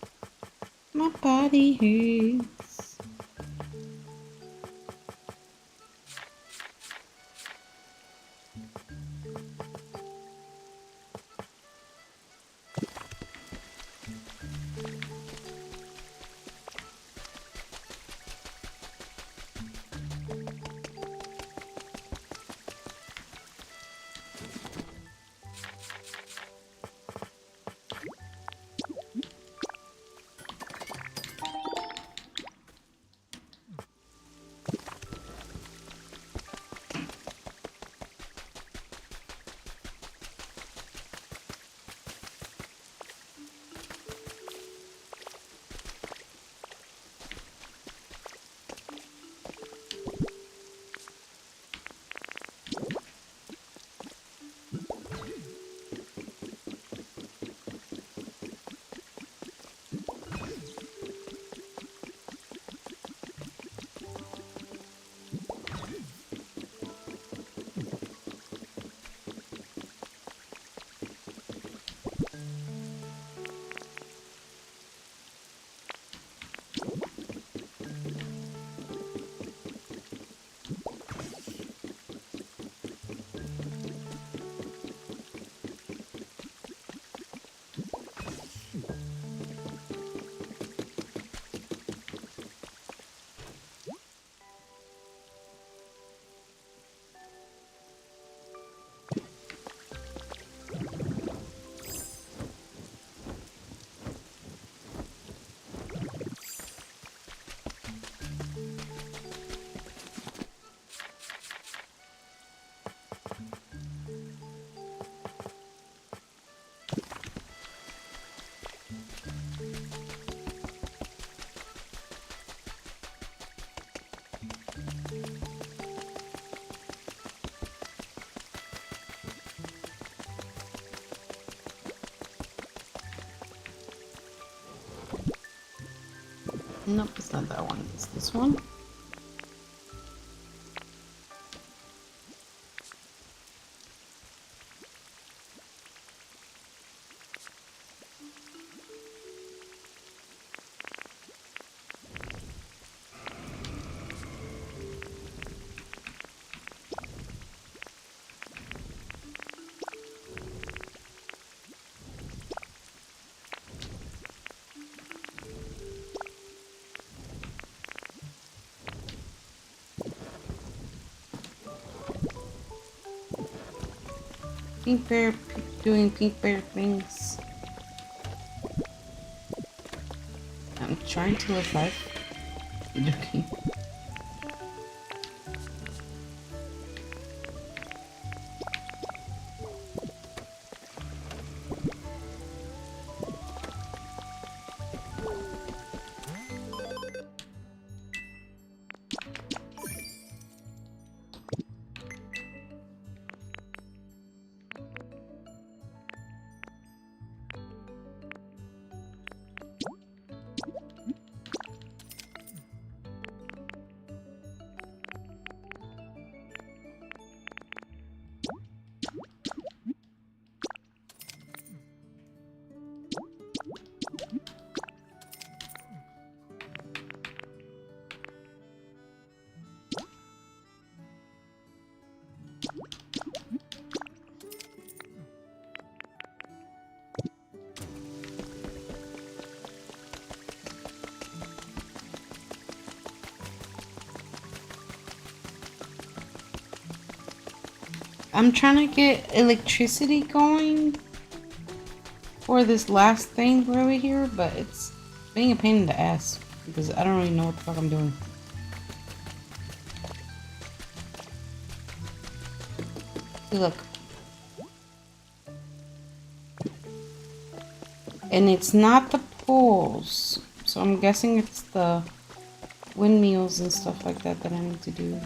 My body hurts. Nope, it's not that one. It's this one. Pink bear doing pink bear things. I'm trying to live life. Okay. I'm trying to get electricity going for this last thing over here, but it's being a pain in the ass because I don't really know what the fuck I'm doing. See, look. And it's not the poles, so I'm guessing it's the windmills and stuff like that that I need to do.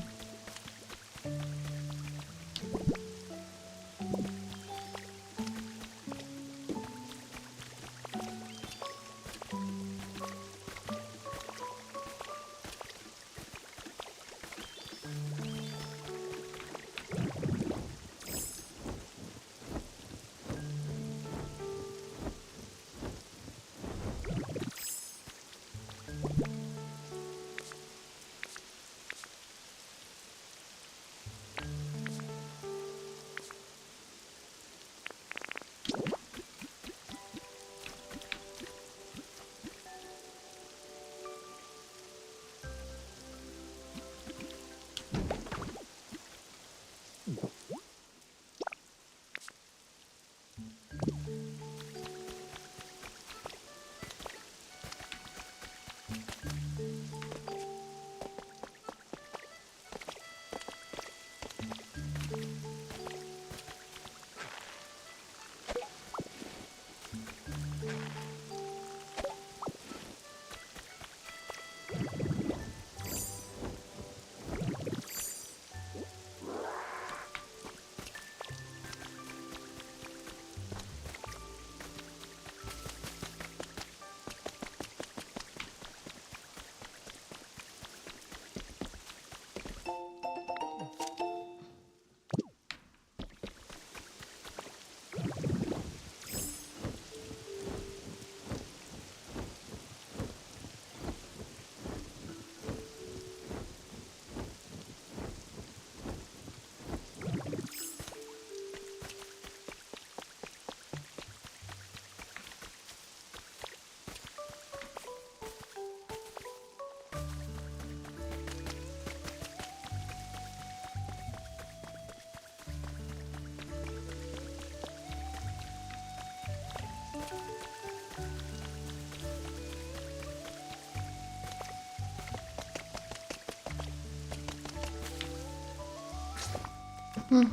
Where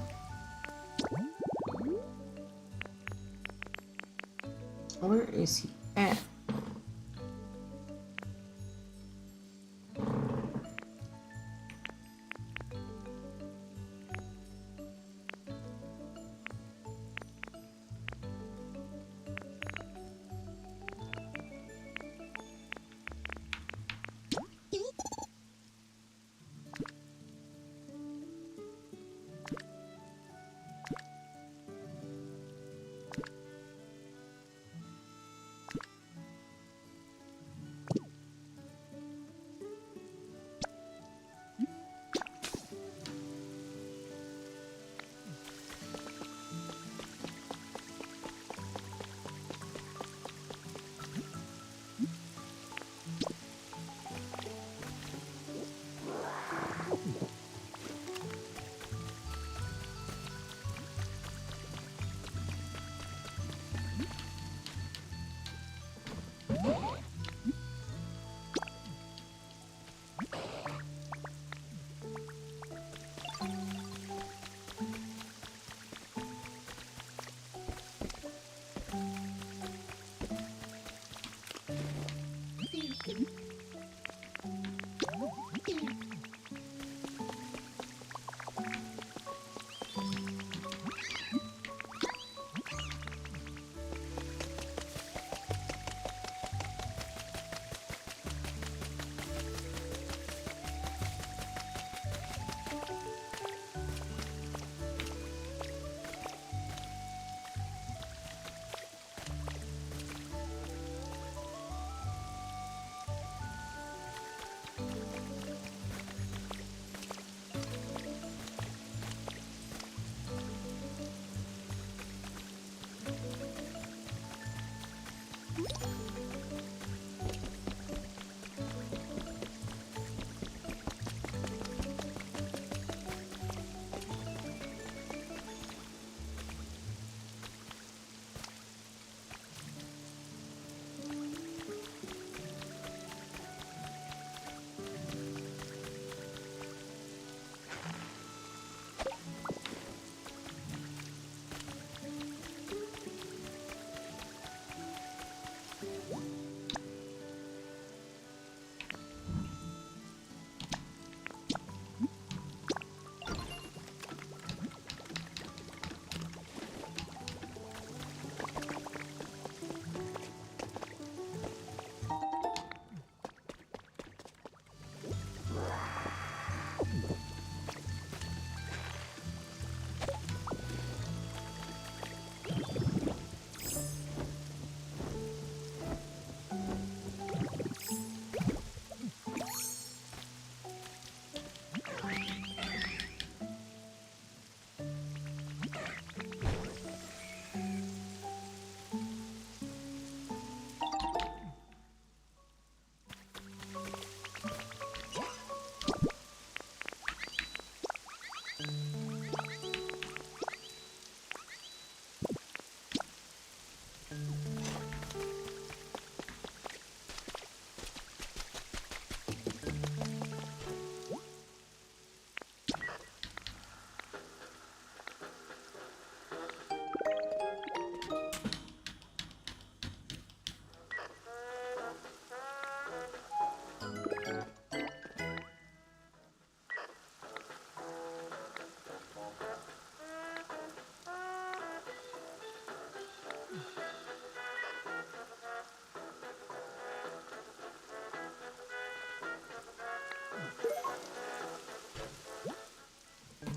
is he at?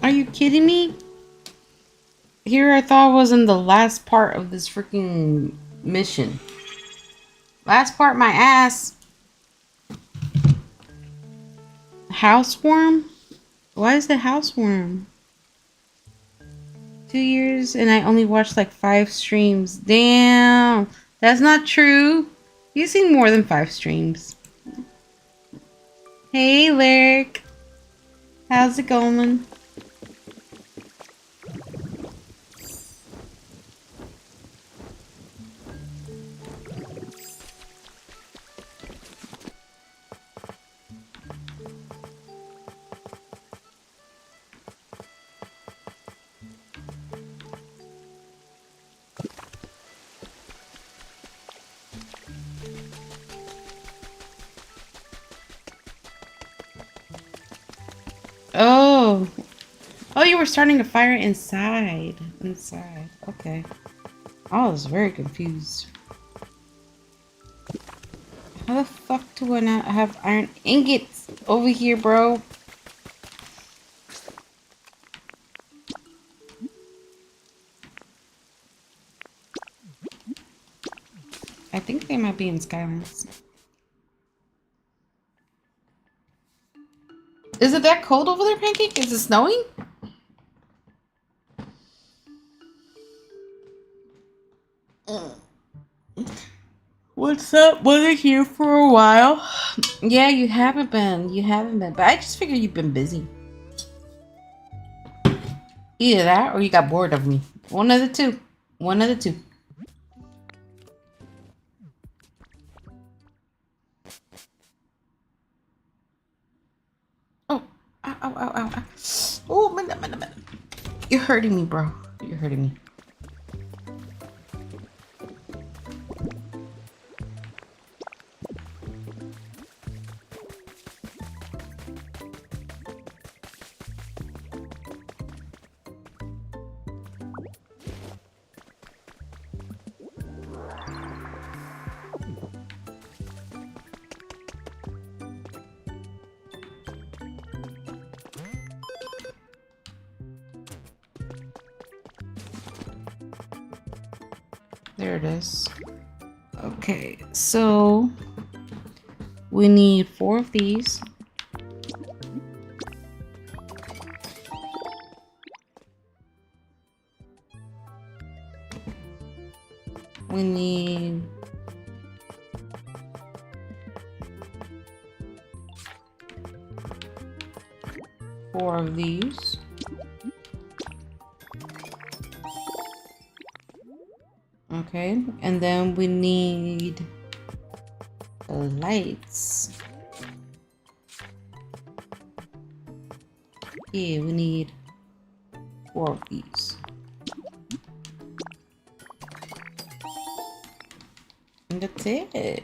Are you kidding me? Here I thought was in the last part of this freaking mission. Last part, my ass. Houseworm? Why is the houseworm? 2 years and I only watched like 5 streams. Damn. That's not true. You've seen more than 5 streams. Hey, Lyric. How's it going? Oh. Oh, you were starting a fire inside. Inside. Okay. I was very confused. How the fuck do I not have iron ingots over here, bro? I think they might be in Skylands. Is it that cold over there, Pancake? Is it snowing? What's up? Wasn't here for a while. Yeah, you haven't been. You haven't been. But I just figured you've been busy. Either that or you got bored of me. One of the two. One of the two. Oh. Ow, ow, ow, ow, ow. Oh, man. You're hurting me, bro. You're hurting me. There it is. Okay, so we need 4 of these. We need 4 of these. Okay, and then we need the lights. Yeah, we need 4 of these. And that's it.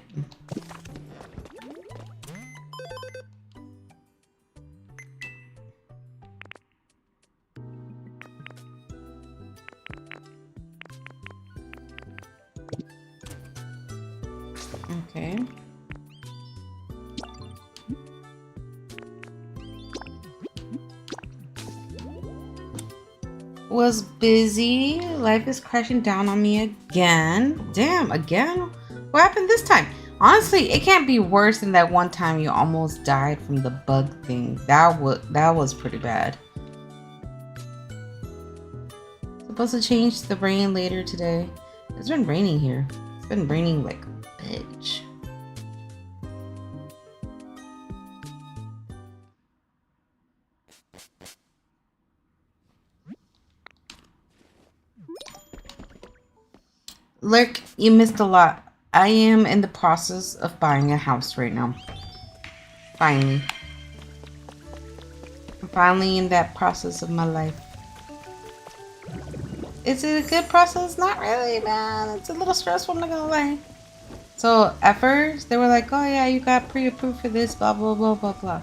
Okay. Was busy. Life is crashing down on me again. Damn, again? What happened this time? Honestly, it can't be worse than that one time you almost died from the bug thing. That was pretty bad. Supposed to change the rain later today. It's been raining here. It's been raining like a bitch. Lurk, you missed a lot. I am in the process of buying a house right now. Finally. I'm finally in that process of my life. Is it a good process? Not really, man. It's a little stressful, I'm not gonna lie. So at first they were like, oh yeah, you got pre-approved for this, blah blah blah blah blah.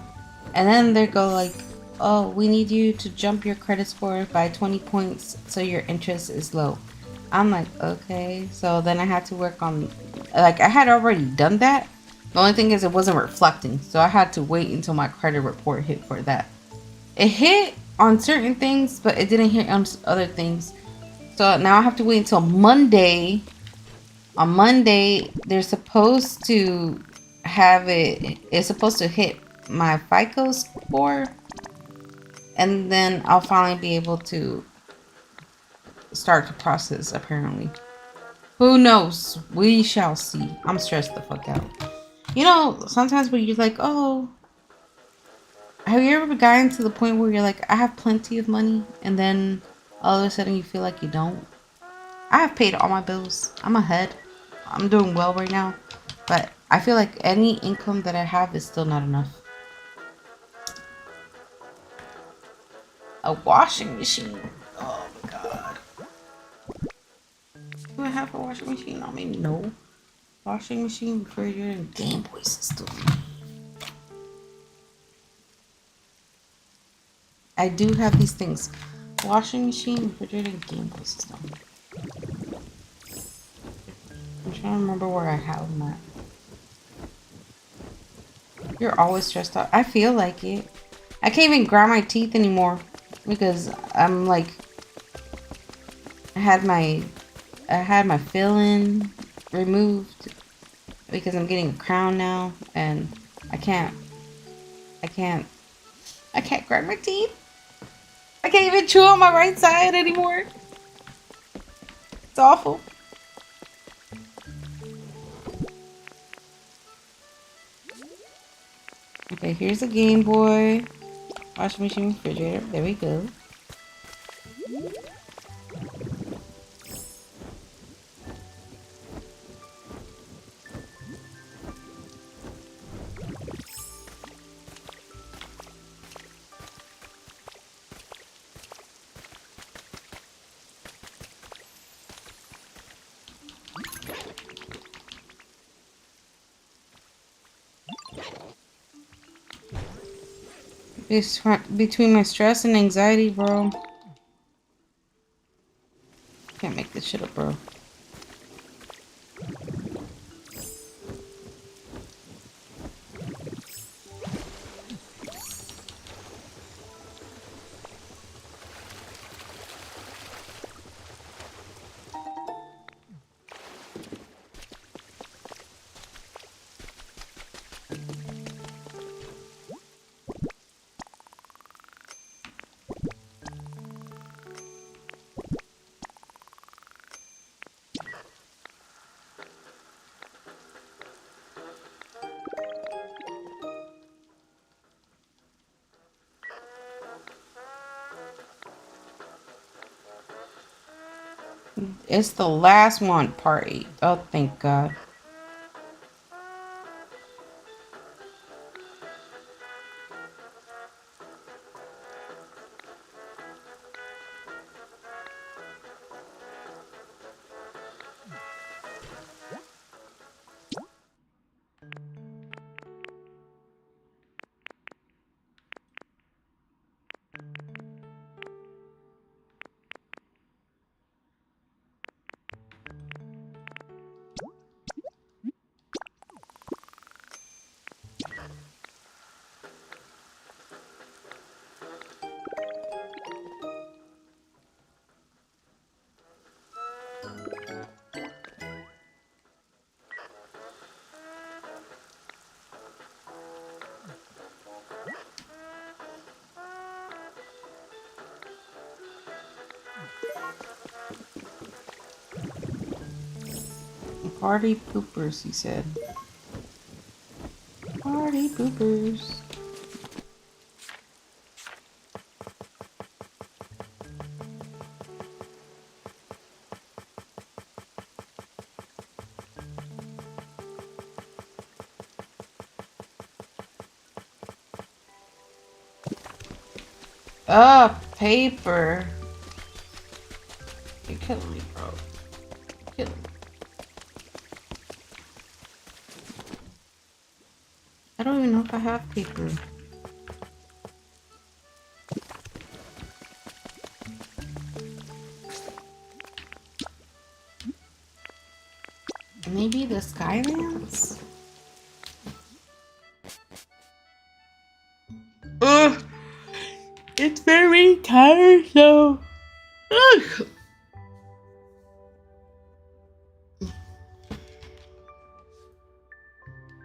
And then they go like, oh, we need you to jump your credit score by 20 points so your interest is low. I'm like, okay. So then I had to work on, like, I had already done that. The only thing is it wasn't reflecting. So I had to wait until my credit report hit for that. It hit on certain things, but it didn't hit on other things. So now I have to wait until Monday. On Monday, they're supposed to have it. It's supposed to hit my FICO score. And then I'll finally be able to start the process, apparently. Who knows? We shall see. I'm stressed the fuck out. You know, sometimes when you're like, oh, have you ever gotten to the point where you're like, I have plenty of money, and then all of a sudden you feel like you don't? I have paid all my bills. I'm ahead. I'm doing well right now. But I feel like any income that I have is still not enough. A washing machine. Oh my god. Do I have a washing machine on me? No. Washing machine, refrigerator, and Game Boy system. I do have these things. Washing machine, refrigerator, Game Boy system. I'm trying to remember where I have them at. You're always stressed out. I feel like it. I can't even grind my teeth anymore because I'm like I had my filling removed because I'm getting a crown now and I can't grind my teeth. I can't even chew on my right side anymore. It's awful. Okay, here's a Game Boy. Washing machine, refrigerator. There we go. Between my stress and anxiety, bro. Can't make this shit up, bro. It's the last one, part 8. Oh, thank God. Party poopers, he said. Party poopers. Oh, paper. You're killing me, bro. You're killing me. I don't even know if I have paper. Maybe the Skylands? Ugh. It's very tiresome. Ugh.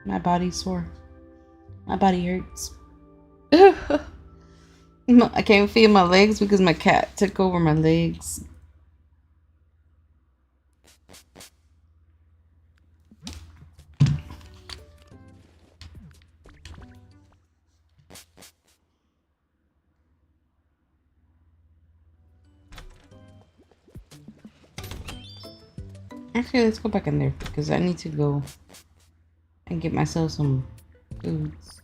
My body's sore. My body hurts. I can't feel my legs because my cat took over my legs. Actually, let's go back in there because I need to go and get myself some foods.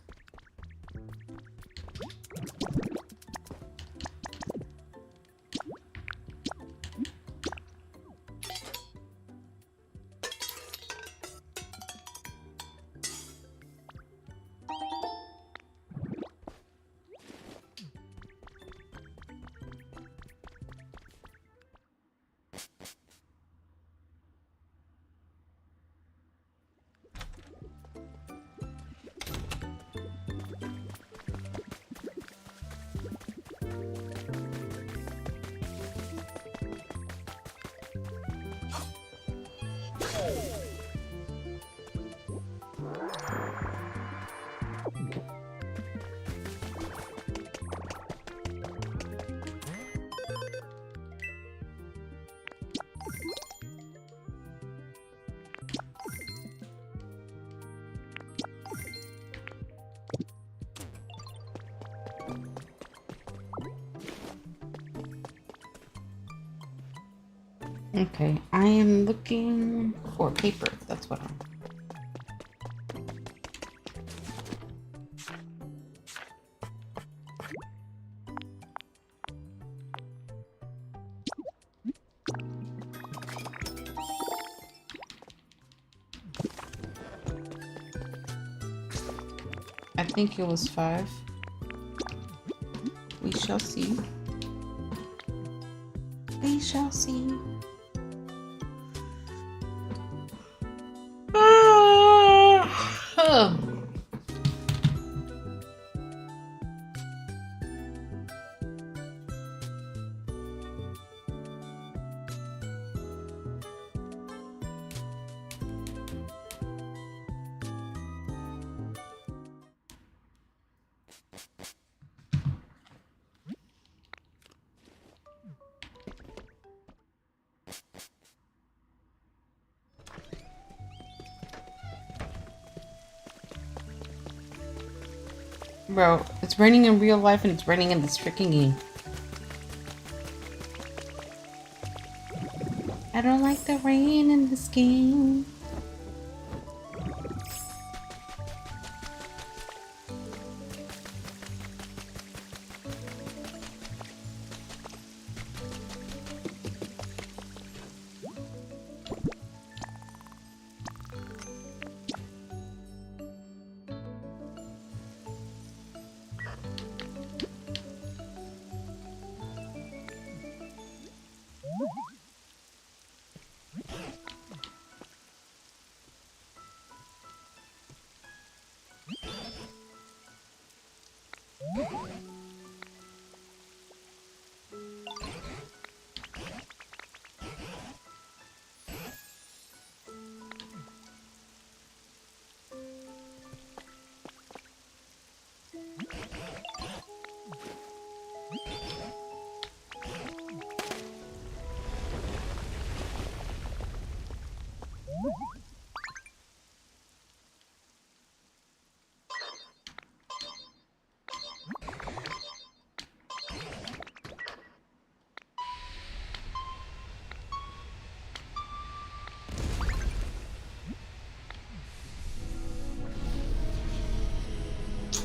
Okay, I am looking for paper. That's what I'm. I think it was 5. We shall see. We shall see. Bro, it's raining in real life and it's raining in this freaking game. I don't like the rain in this game.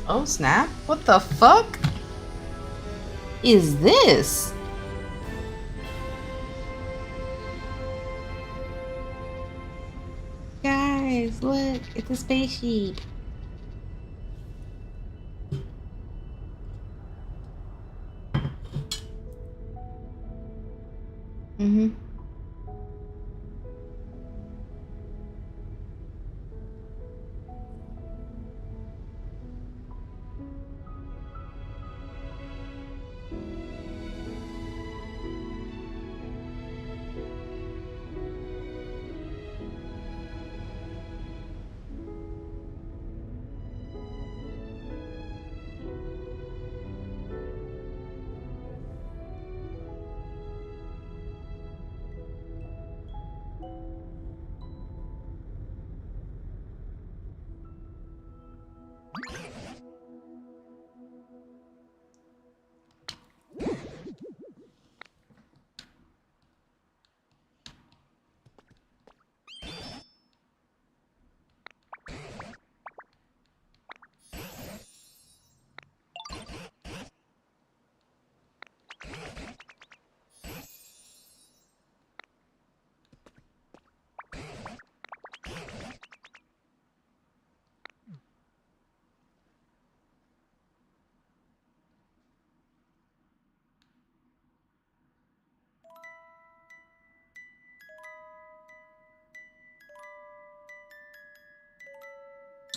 Oh snap, what the fuck is this? Guys, look, it's a spaceship. Mm-hmm.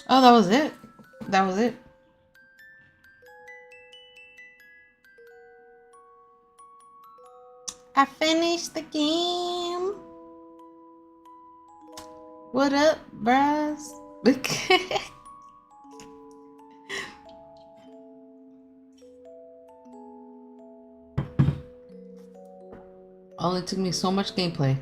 Oh, that was it. That was it. I finished the game. What up, bros? Only took me so much gameplay.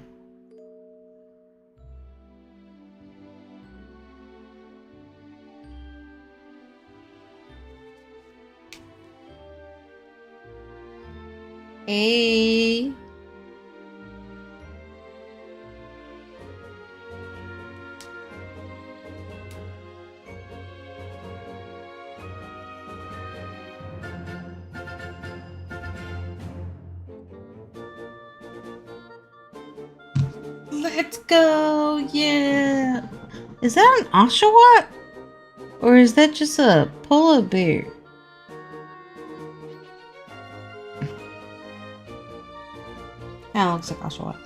Hey. Let's go. Yeah. Is that an oshawott? Or is that just a polar bear? Kind of looks like oshawott.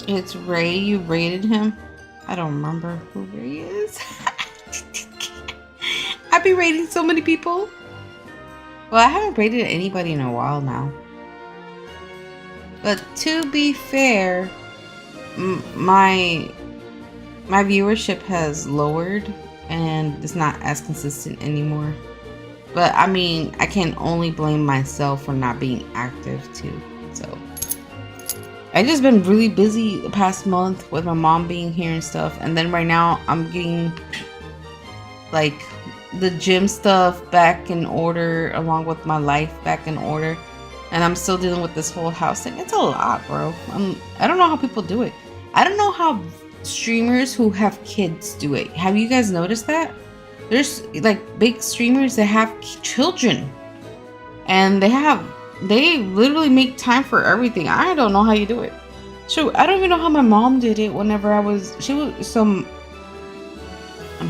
It's Ray. You rated him? I don't remember who Ray is. I've been rating so many people. Well, I haven't rated anybody in a while now. But to be fair, my viewership has lowered and it's not as consistent anymore. But I mean, I can only blame myself for not being active too. So I just been really busy the past month with my mom being here and stuff, and then right now I'm getting like the gym stuff back in order along with my life back in order, and I'm still dealing with this whole house thing. It's a lot, bro. I don't know how people do it. I don't know how streamers who have kids do it. Have you guys noticed that? There's like big streamers that have children, and they literally make time for everything. I don't know how you do it. So I don't even know how my mom did it whenever she was some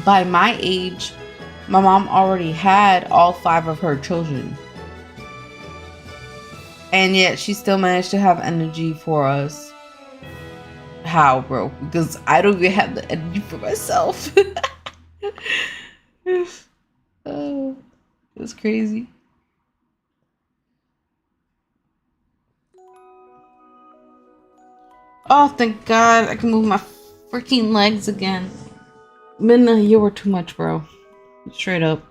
by my age, my mom already had all 5 of her children. And yet she still managed to have energy for us. How, bro? Because I don't even have the energy for myself. Oh, it's crazy. Oh, thank God I can move my freaking legs again. Minna, you were too much, bro. Straight up.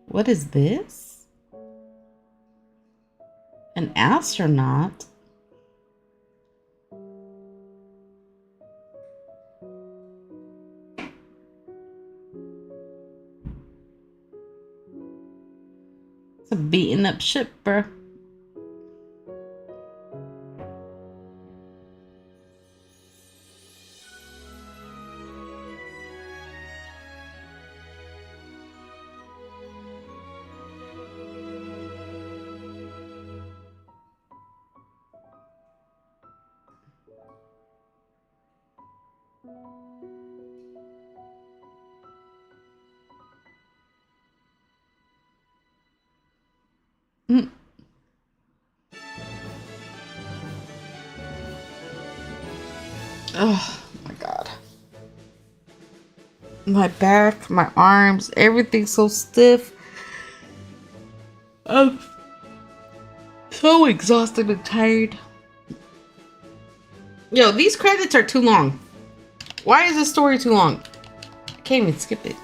What is this? An astronaut? It's a beaten up ship, bro. Mm. Oh my God. My back, my arms, everything's so stiff. I'm so exhausted and tired. Yo, these credits are too long. Why is this story too long? I can't even skip it.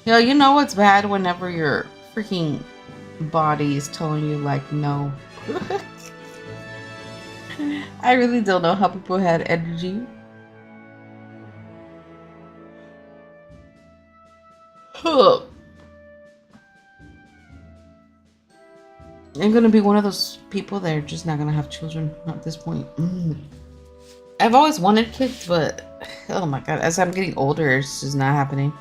Yo, you know what's bad whenever your freaking body is telling you like no. I really don't know how people had energy. I'm gonna be one of those people that are just not gonna have children at this point. I've always wanted kids, but oh my God, as I'm getting older, it's just not happening.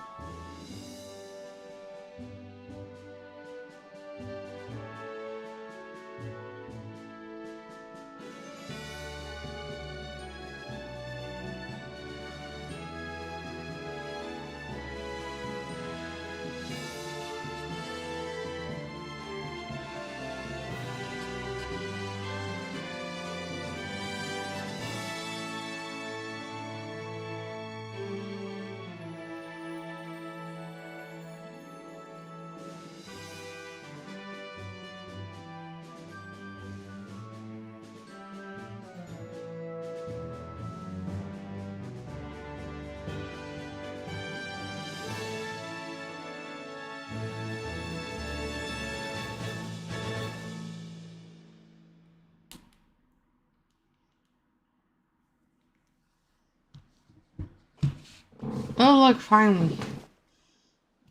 Oh, look, finally.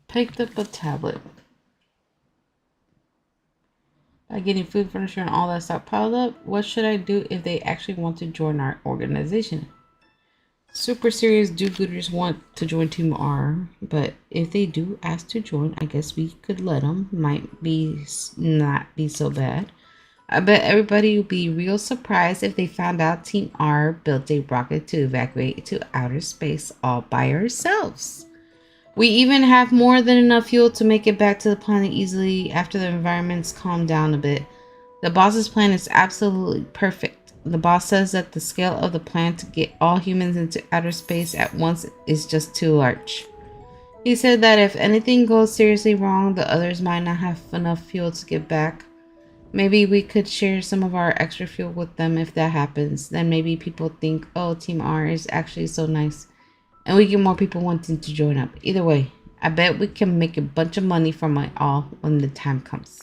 Picked up a tablet. By getting food, furniture, and all that stuff piled up, what should I do if they actually want to join our organization? Super serious do-gooders want to join Team R, but if they do ask to join, I guess we could let them. Might be not be so bad. I bet everybody would be real surprised if they found out Team R built a rocket to evacuate to outer space all by ourselves. We even have more than enough fuel to make it back to the planet easily after the environment's calmed down a bit. The boss's plan is absolutely perfect. The boss says that the scale of the plan to get all humans into outer space at once is just too large. He said that if anything goes seriously wrong, the others might not have enough fuel to get back. Maybe we could share some of our extra fuel with them if that happens. Then maybe people think, oh, Team R is actually so nice. And we get more people wanting to join up. Either way, I bet we can make a bunch of money from it all when the time comes.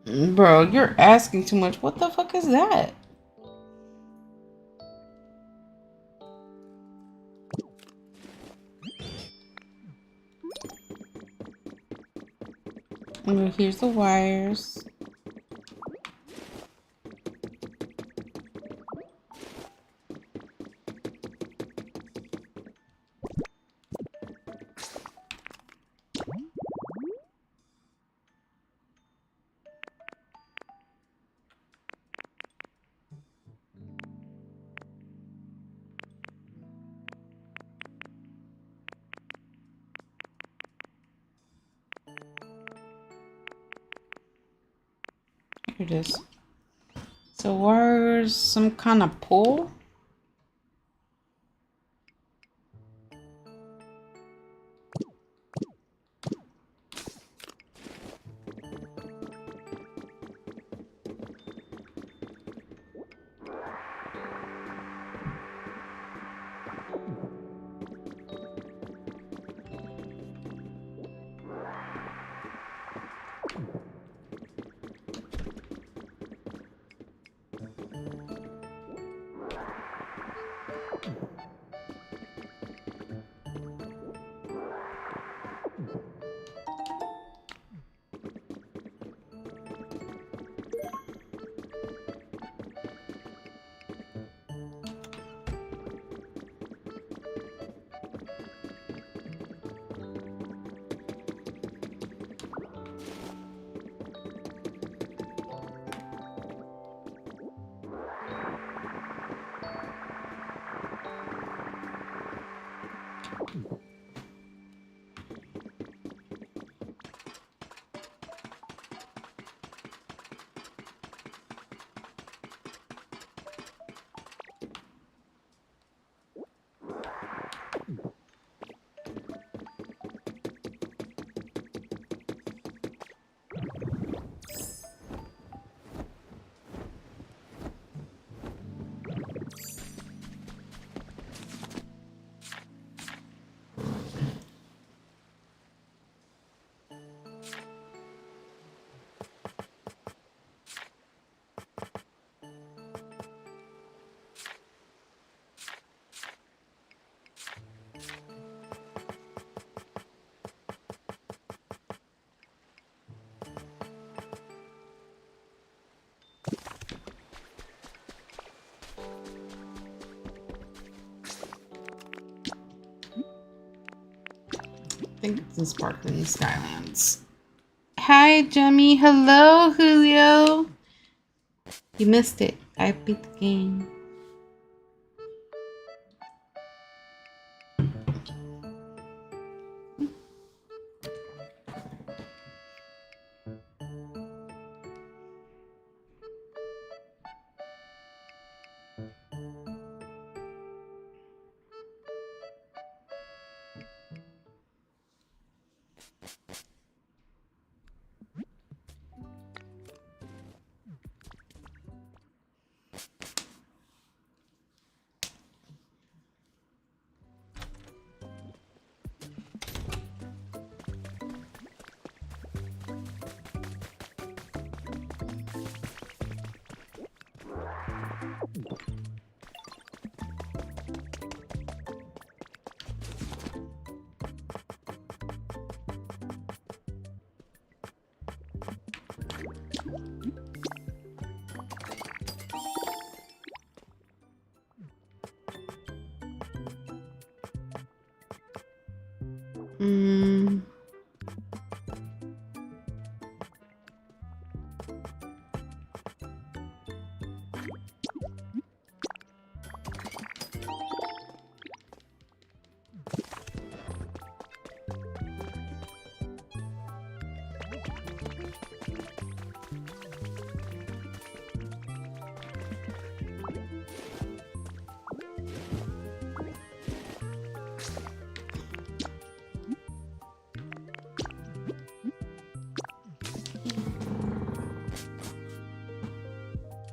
Bro, you're asking too much. What the fuck is that? Here's the wires. Here it is. So where's some kind of pull? think it's in Sparkling Skylands. Hi, Jemmy. Hello, Julio. You missed it. I beat the game.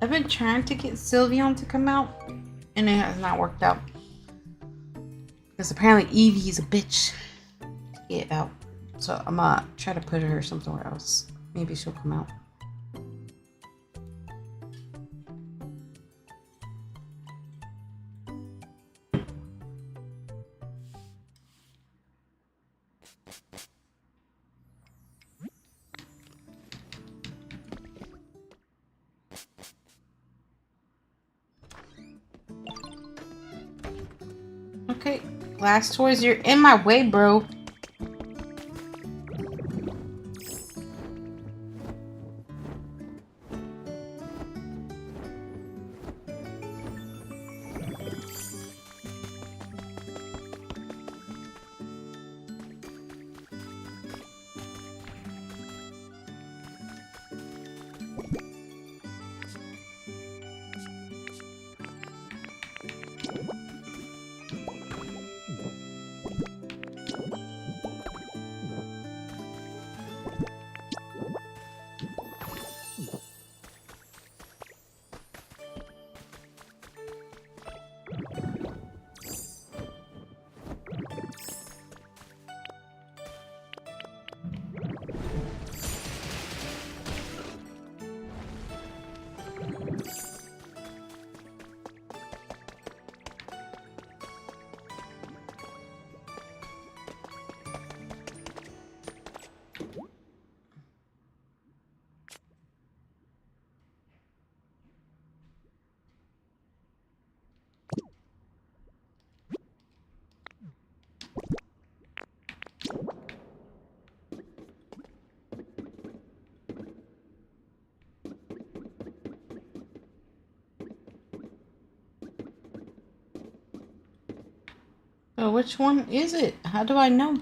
I've been trying to get Sylveon to come out, and it has not worked out. Because apparently Eevee's a bitch to get out. So I'm gonna try to put her somewhere else. Maybe she'll come out. Okay, Glass Toys, you're in my way, bro. So which one is it? How do I know?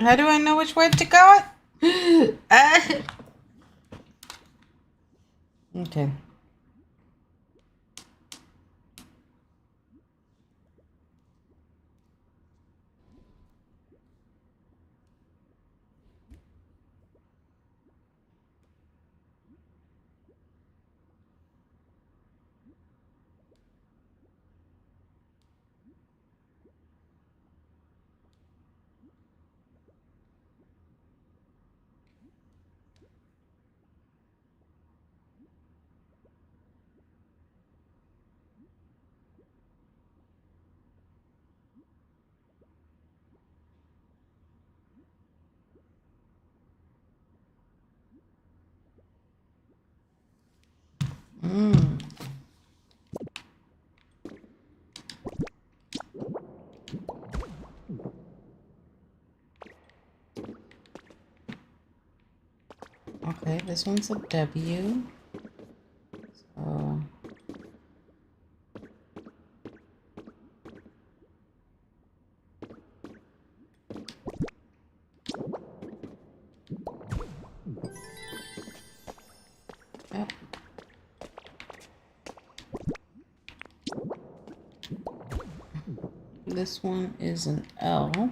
How do I know which way to go? Okay. Okay, this one's a W. So yeah. This one is an L.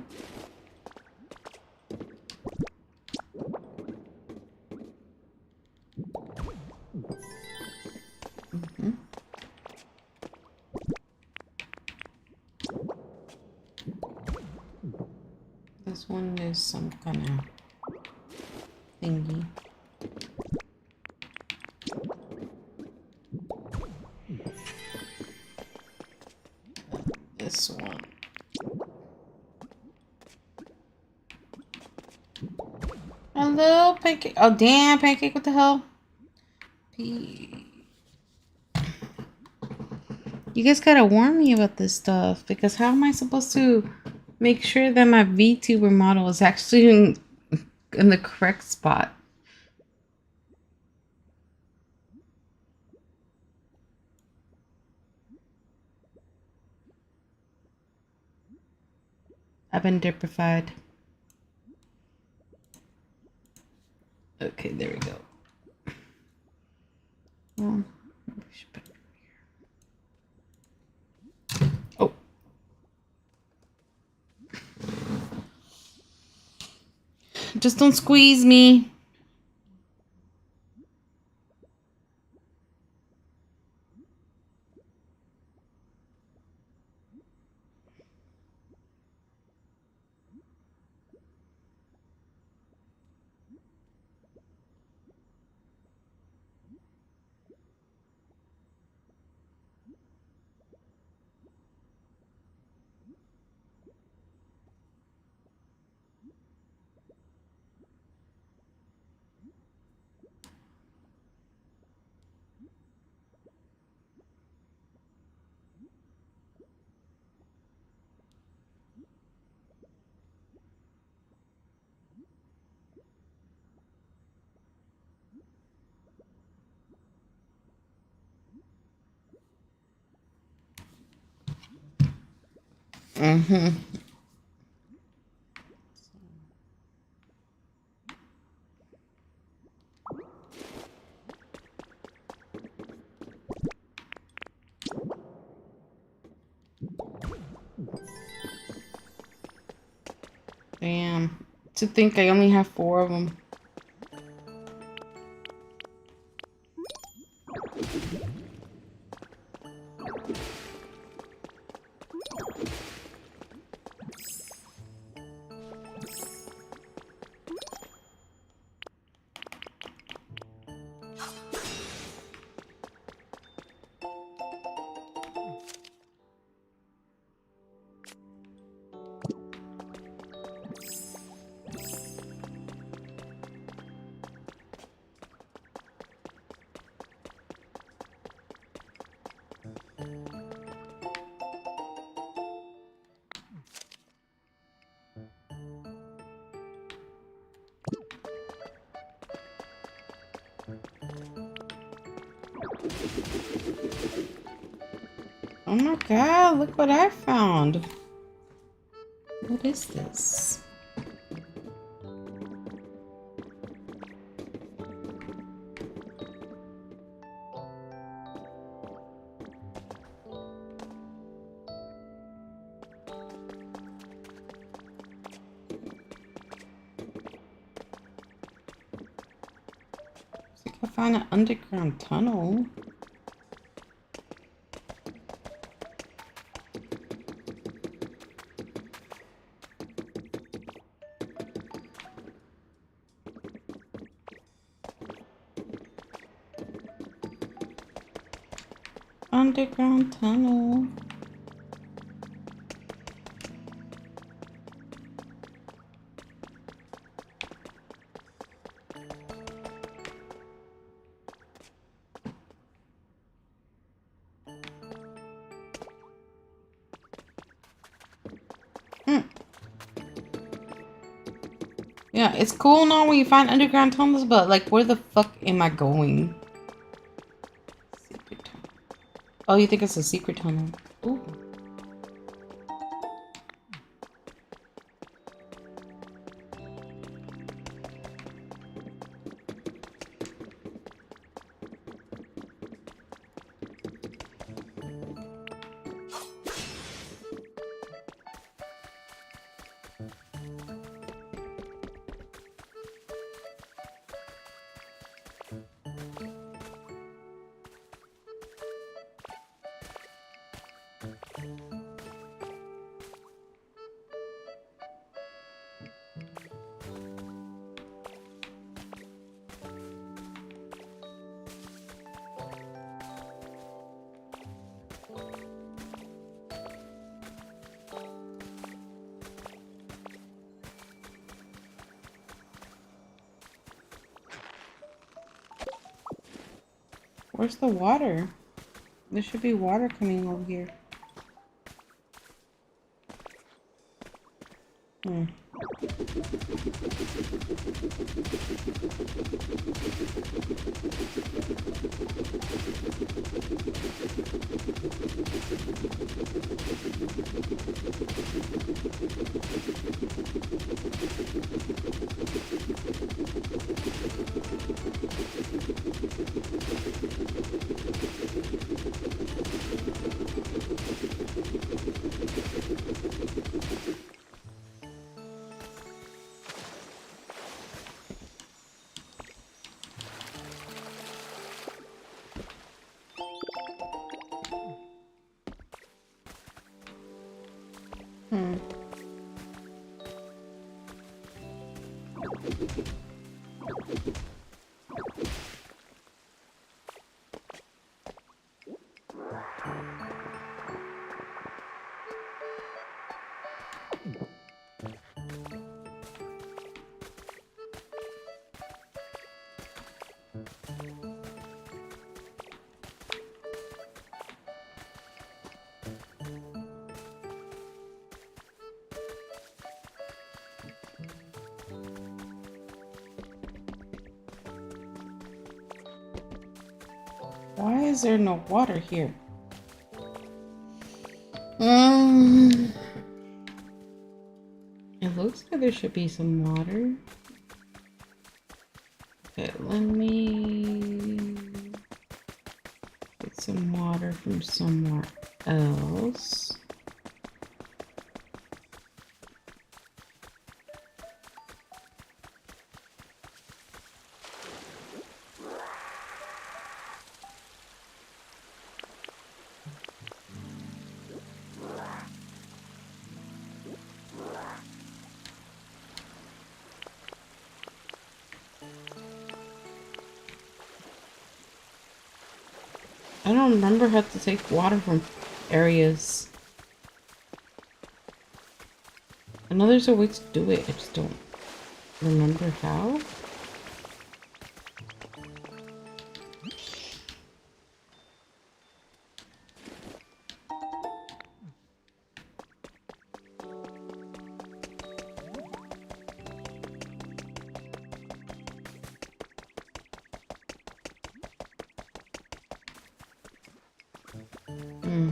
This one is some kind of thingy. This one. Hello, Pancake. Oh, damn, Pancake, what the hell? P. You guys gotta warn me about this stuff, because how am I supposed to make sure that my VTuber model is actually in the correct spot? I've been dipified. Okay, there we go. Well, oh. Just don't squeeze me. Mm-hmm. Damn. To think I only have 4 of them. Oh my god, look what I found. What is this? It's like I found an underground tunnel. Underground tunnel. Yeah, it's cool now when you find underground tunnels, but like, where the fuck am I going? Secret tunnel. Oh, you think it's a secret tunnel? Ooh. Where's the water? There should be water coming over here. Hmm. Hmm. Why is there no water here? It looks like there should be some water. Okay, let me get some water from somewhere else. I don't remember how to take water from areas. I know there's a way to do it, I just don't remember how. Hmm.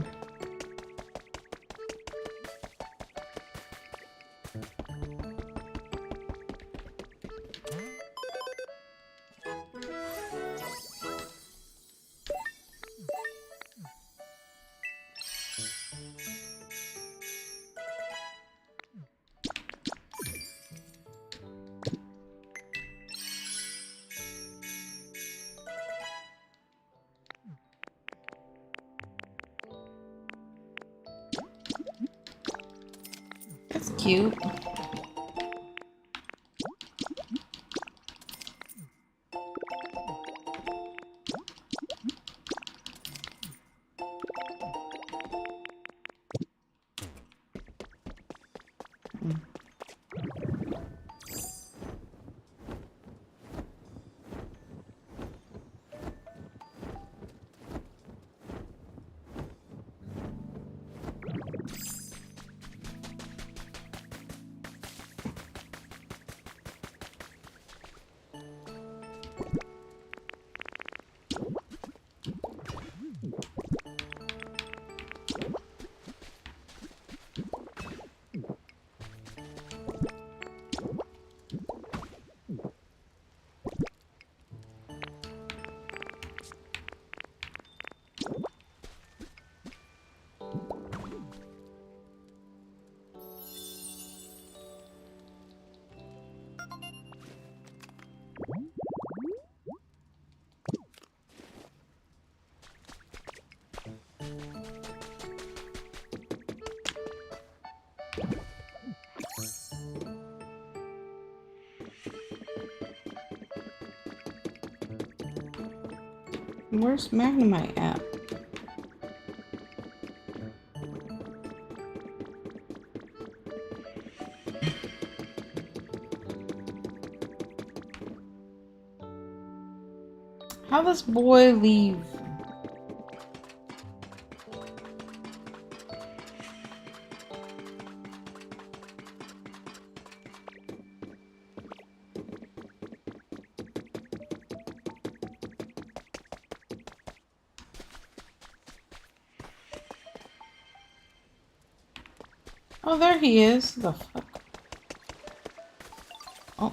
That's cute. Where's Magnemite at? How does boy leave? Oh, there he is. The fuck? Oh.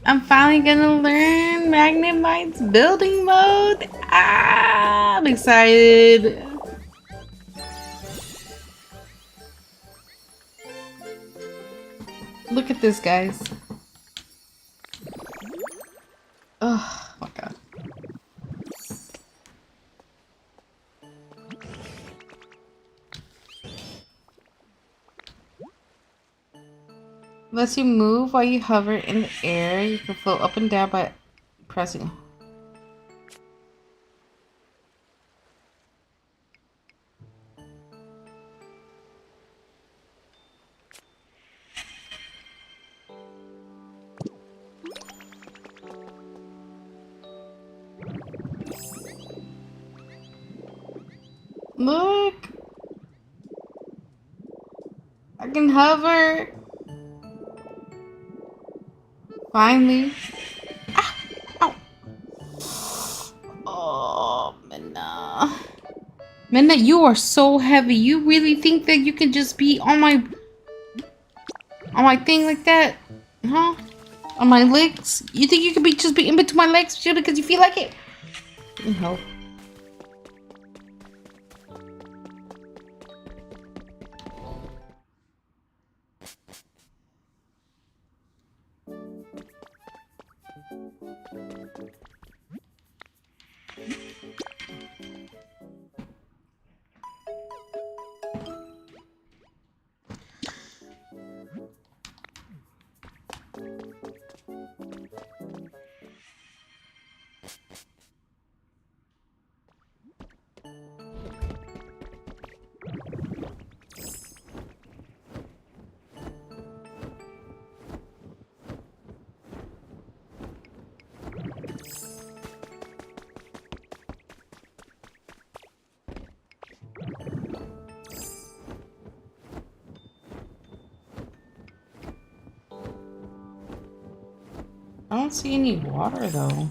I'm finally gonna learn Magnemite's building mode. Ah, I'm excited. Look at this, guys. Oh my god. Unless you move while you hover in the air, you can float up and down by pressing. Look! I can hover! Finally. Ah! Ow! Oh, Minna. Minna, you are so heavy. You really think that you can just be on my thing like that? Huh? On my legs? You think you could just be in between my legs just because you feel like it? No. I don't see any water though.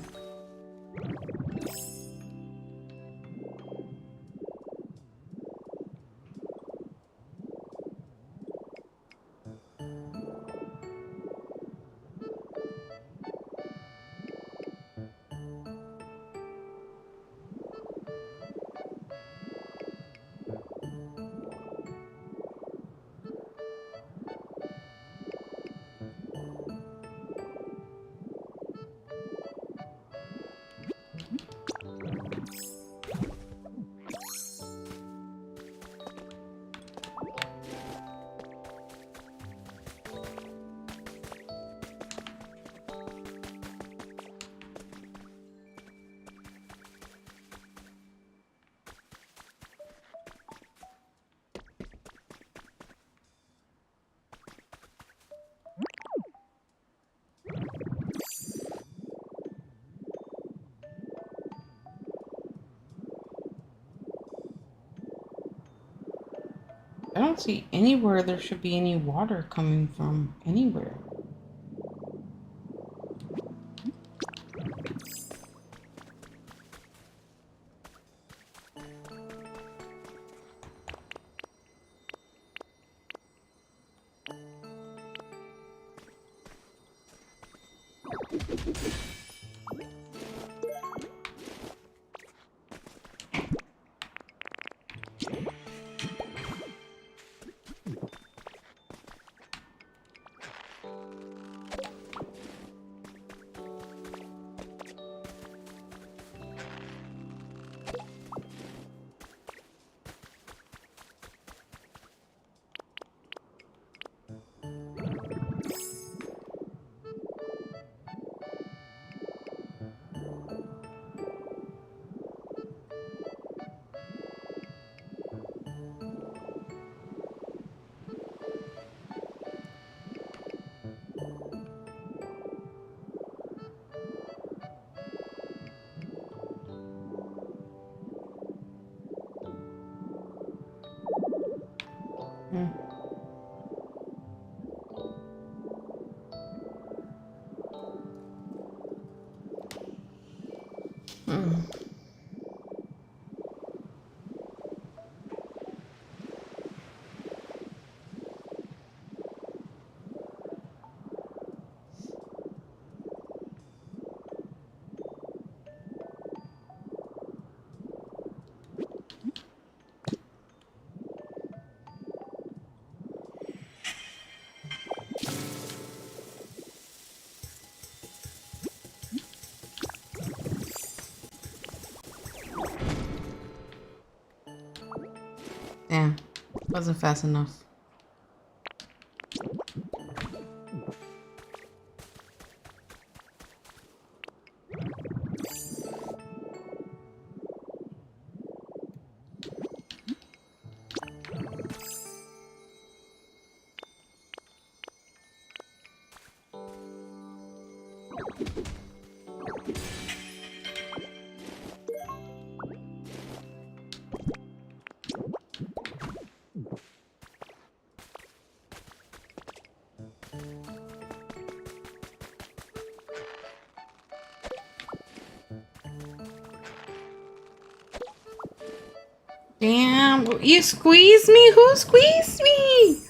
I don't see anywhere there should be any water coming from anywhere. Hmm. Hmm. Damn, wasn't fast enough. Damn, you squeezed me? Who squeezed me?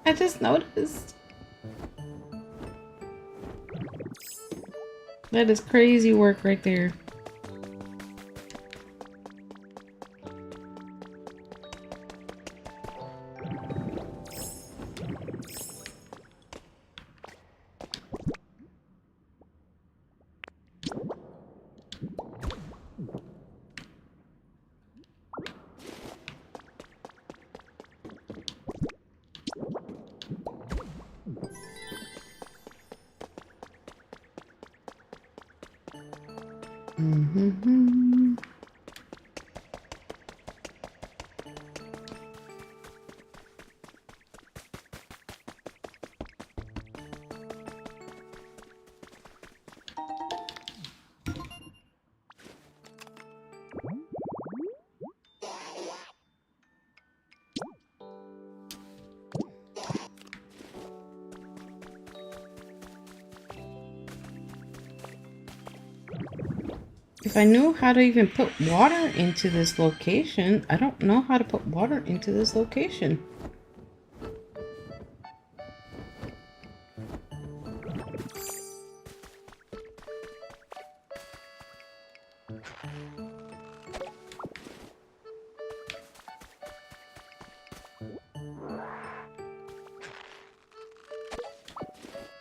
I just noticed. That is crazy work right there. Mm-hmm. If I knew how to even put water into this location, I don't know how to put water into this location.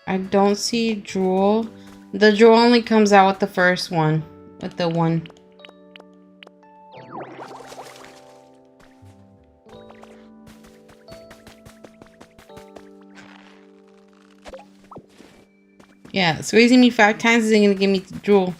I don't see drool. The drool only comes out with the first one. With the one. Yeah, squeezing me 5 times isn't gonna give me the drool.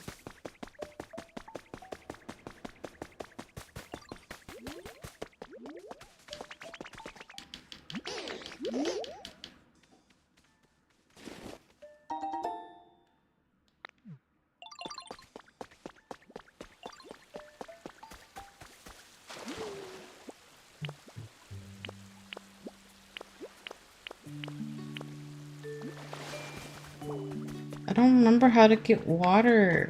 I don't remember how to get water.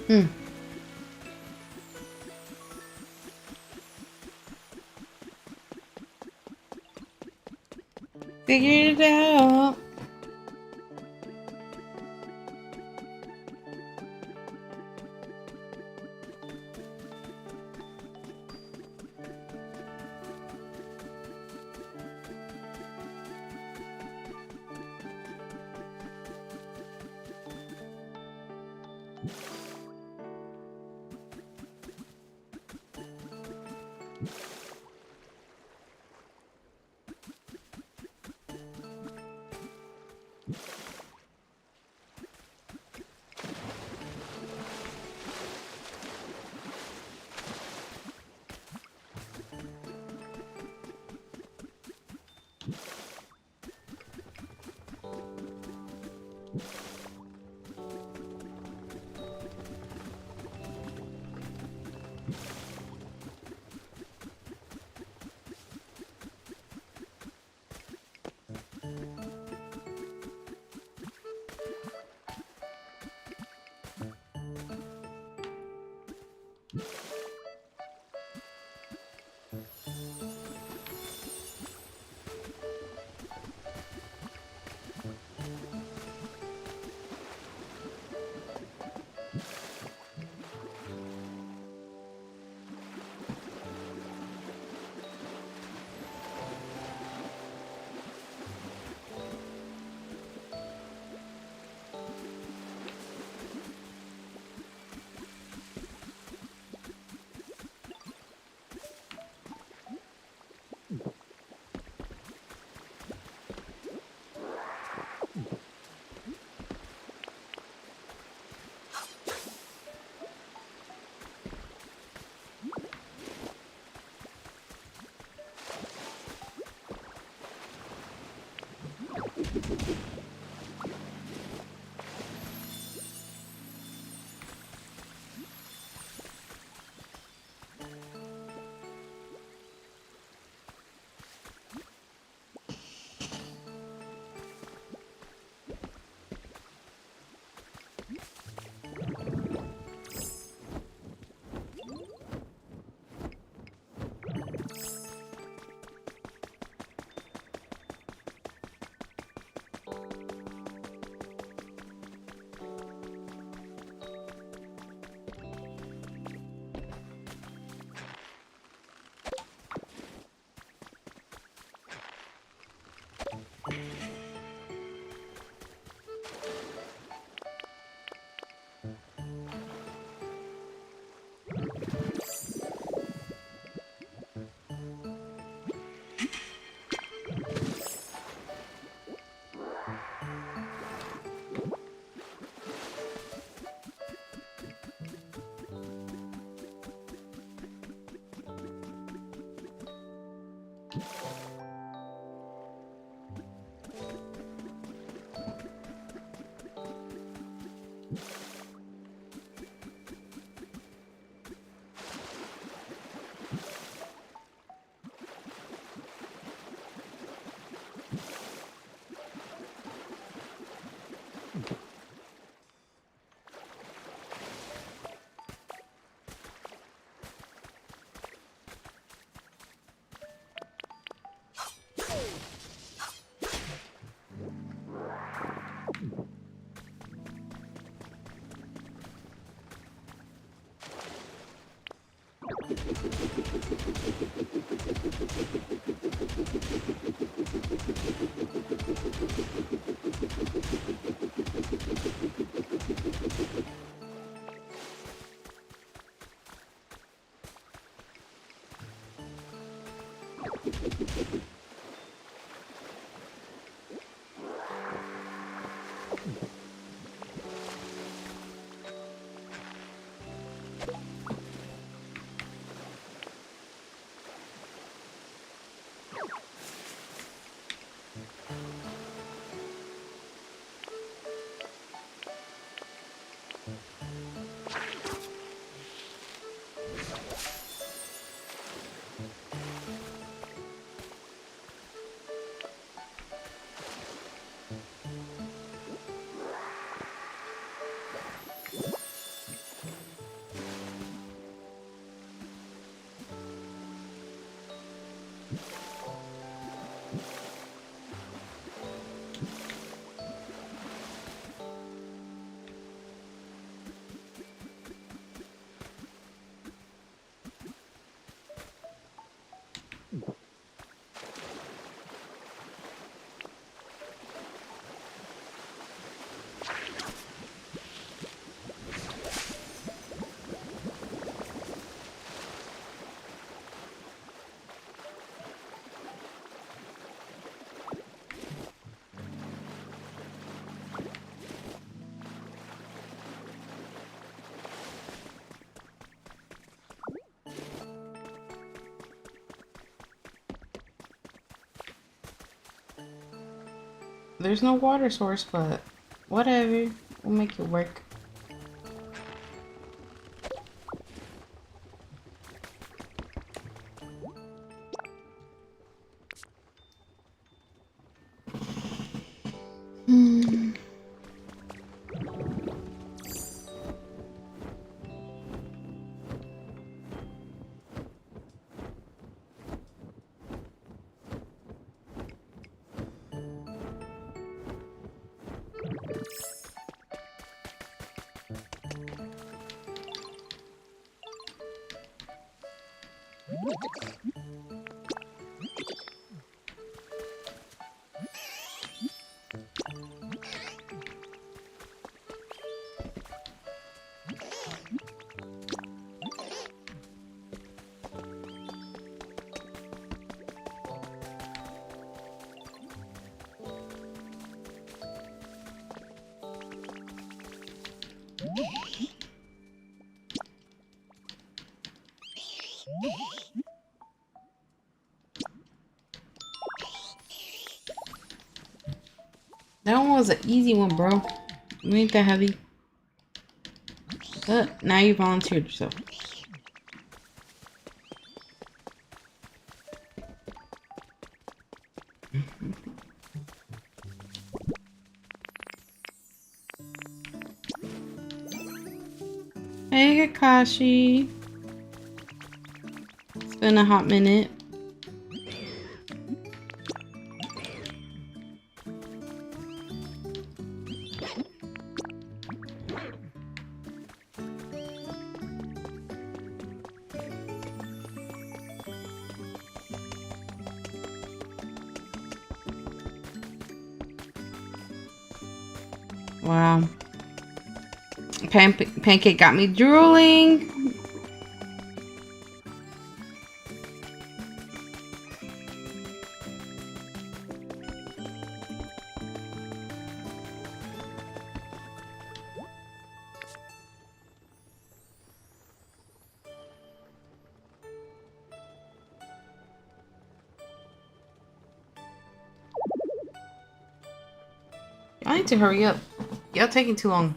Hmm. Figured it out. There's no water source, but whatever. We'll make it work. That one was an easy one, bro. It ain't that heavy. But now you volunteered yourself. Hey, Kakashi. It's been a hot minute. Wow. Pancake got me drooling. I need to hurry up. Y'all taking too long.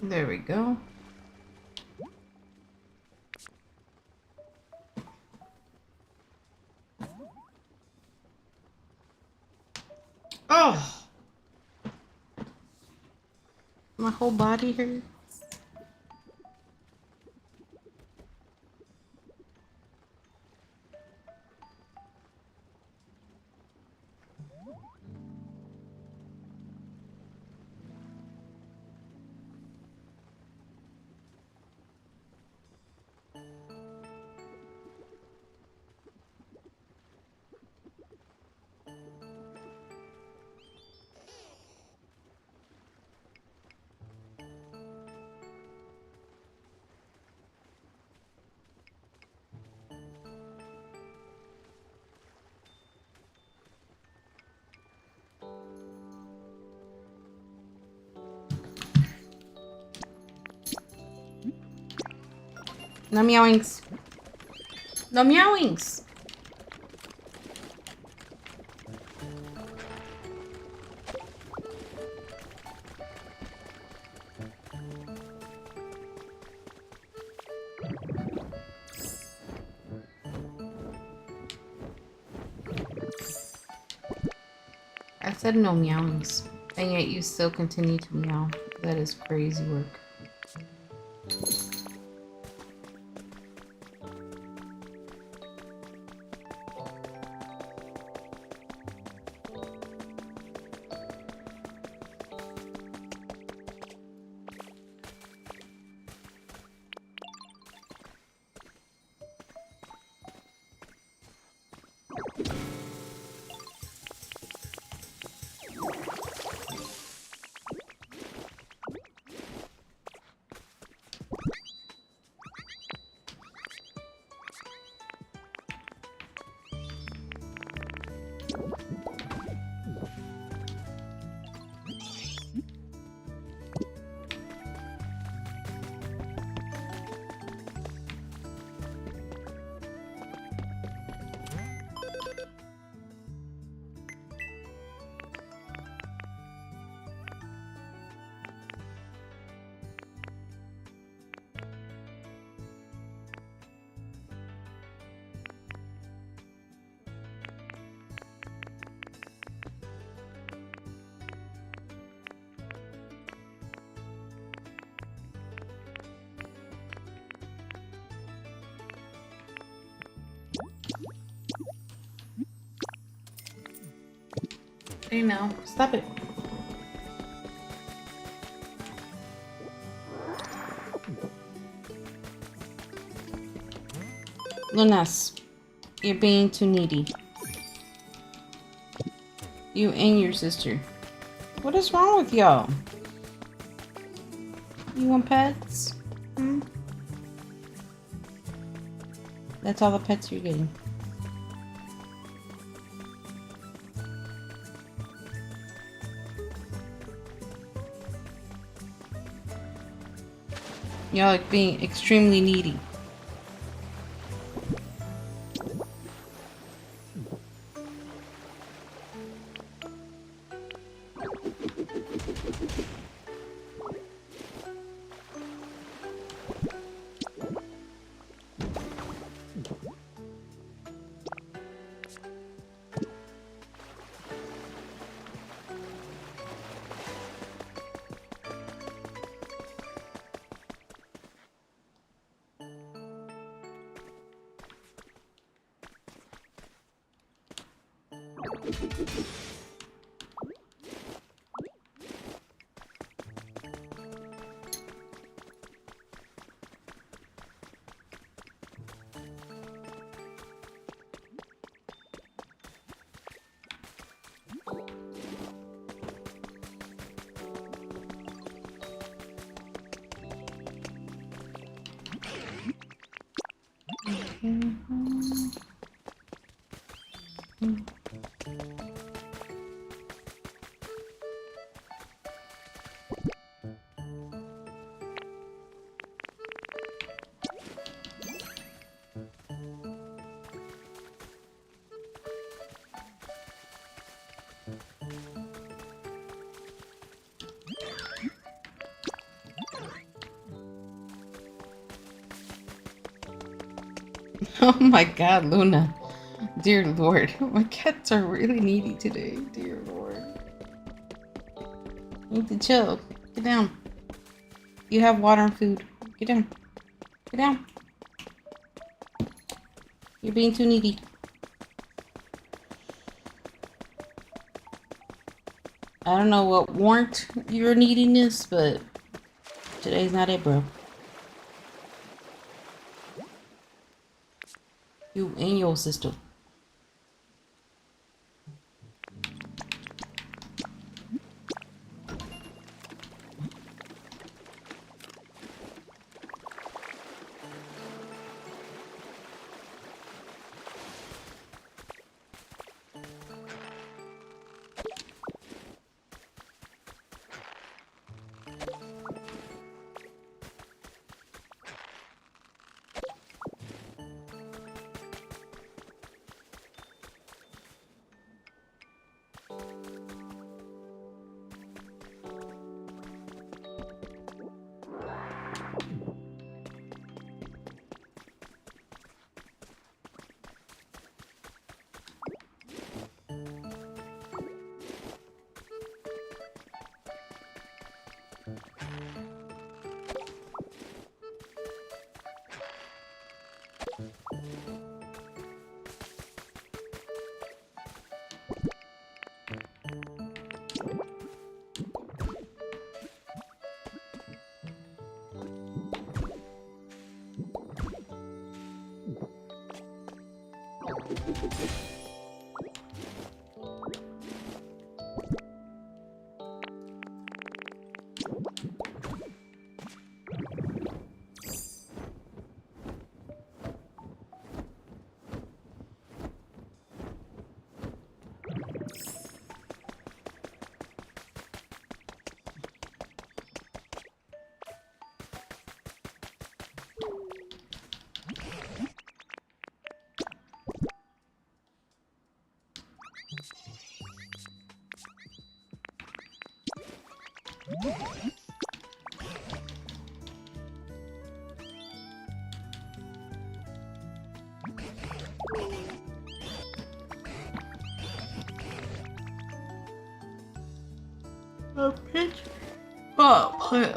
There we go. Oh! My whole body hurts. No meowings. No meowings. I said no meowings, and yet you still continue to meow. That is crazy work. Hey now, stop it. Lunas, you're being too needy. You and your sister. What is wrong with y'all? You want pets? Hmm? That's all the pets you're getting. Y'all like being extremely needy. Oh my god, Luna. Dear Lord. My cats are really needy today. Dear Lord. You need to chill. Get down. You have water and food. Get down. Get down. You're being too needy. I don't know what warrant your neediness, but today's not it, bro. You and your sister. A pitch. Oh, play.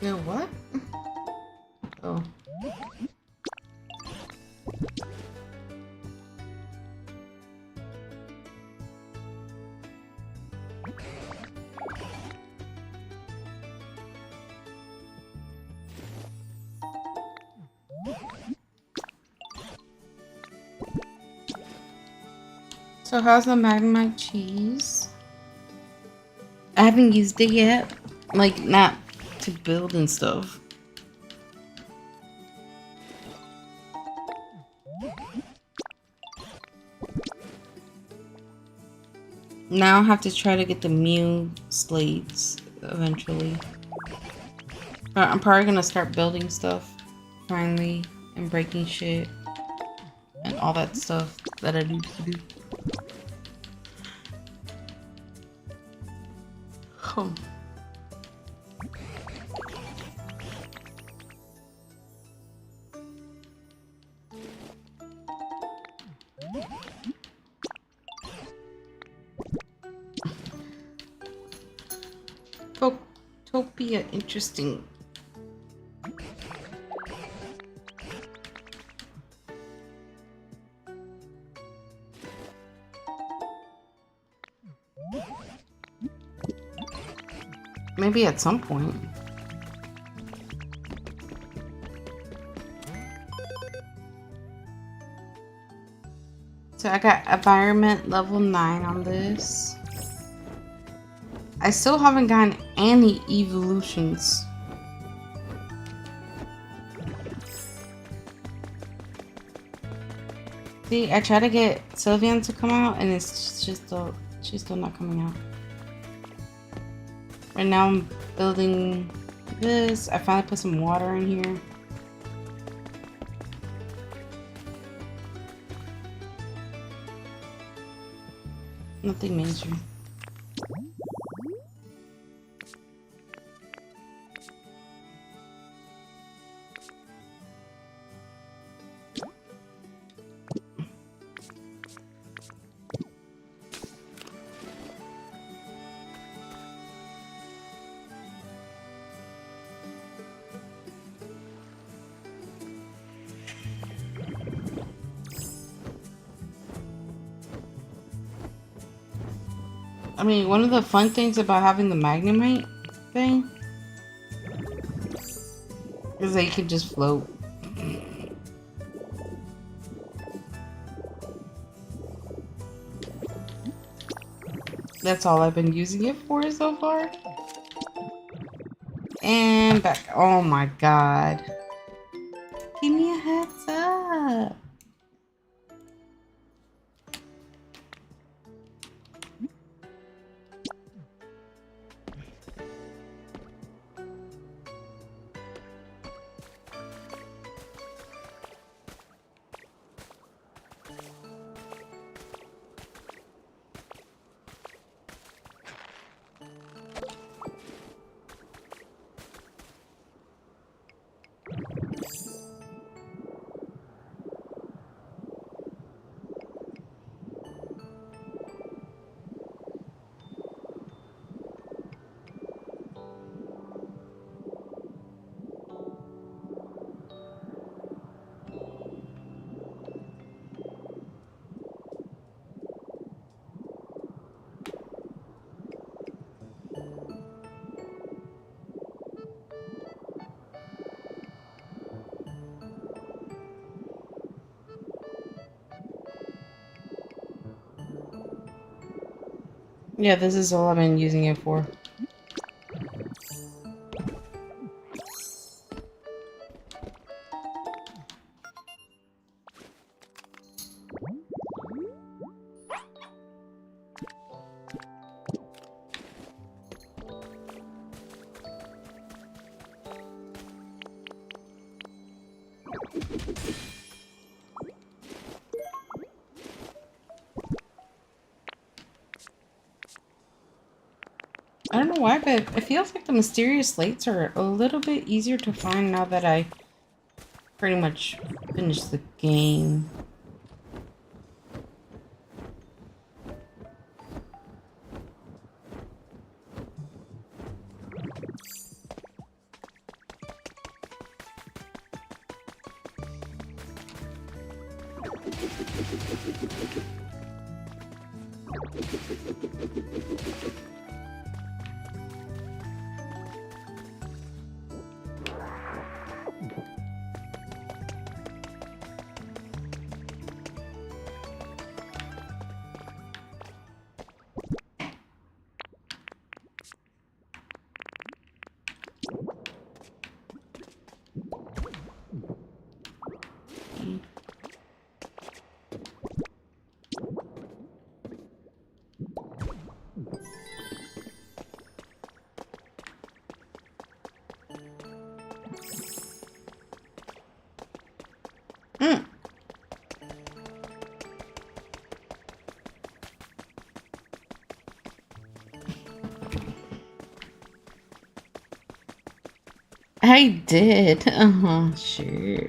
Yeah, what? Oh. So how's the Magnemite cheese? I haven't used it yet. Like, not to build and stuff. Now I have to try to get the Mew slates eventually. But I'm probably gonna start building stuff finally and breaking shit and all that stuff that I need to do. Oh. Pokopia, interesting. Maybe at some point. So I got environment level 9 on this. I still haven't gotten any evolutions. See, I try to get Sylvian to come out and it's just still, she's still not coming out. Right now I'm building this. I finally put some water in here. Nothing mainstream. I mean, one of the fun things about having the Magnemite thing is that you can just float. That's all I've been using it for so far. And back. Oh my god. Give me a heads up. Yeah, this is all I've been using it for. I don't know why, but it feels like the mysterious slates are a little bit easier to find now that I pretty much finished the game. Mm. I did. Sure.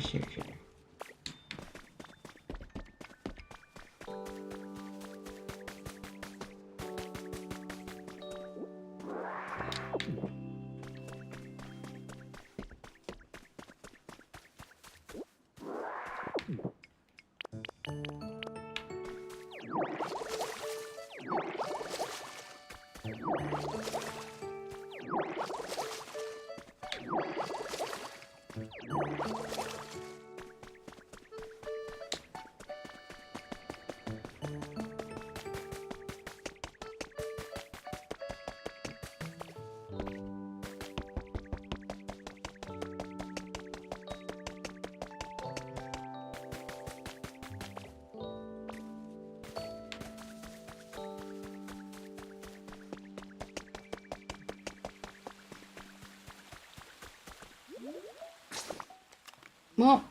Well,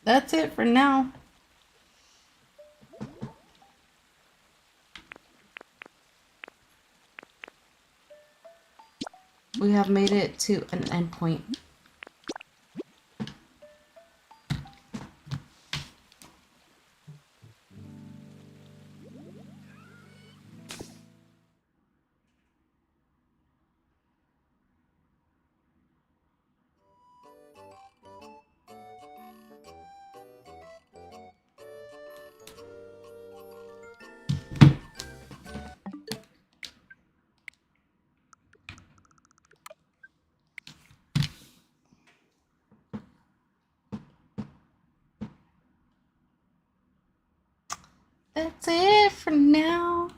that's it for now. we have made it to an endpoint. That's it for now.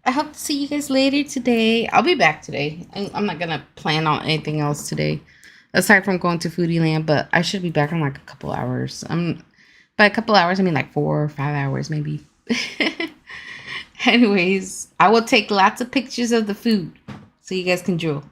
I hope to see you guys later today. I'll be back today. I'm not gonna plan on anything else today, aside from going to Foodie Land. But I should be back in like a couple hours. By a couple hours, I mean like 4 or 5 hours, maybe. Anyways, I will take lots of pictures of the food so you guys can drool.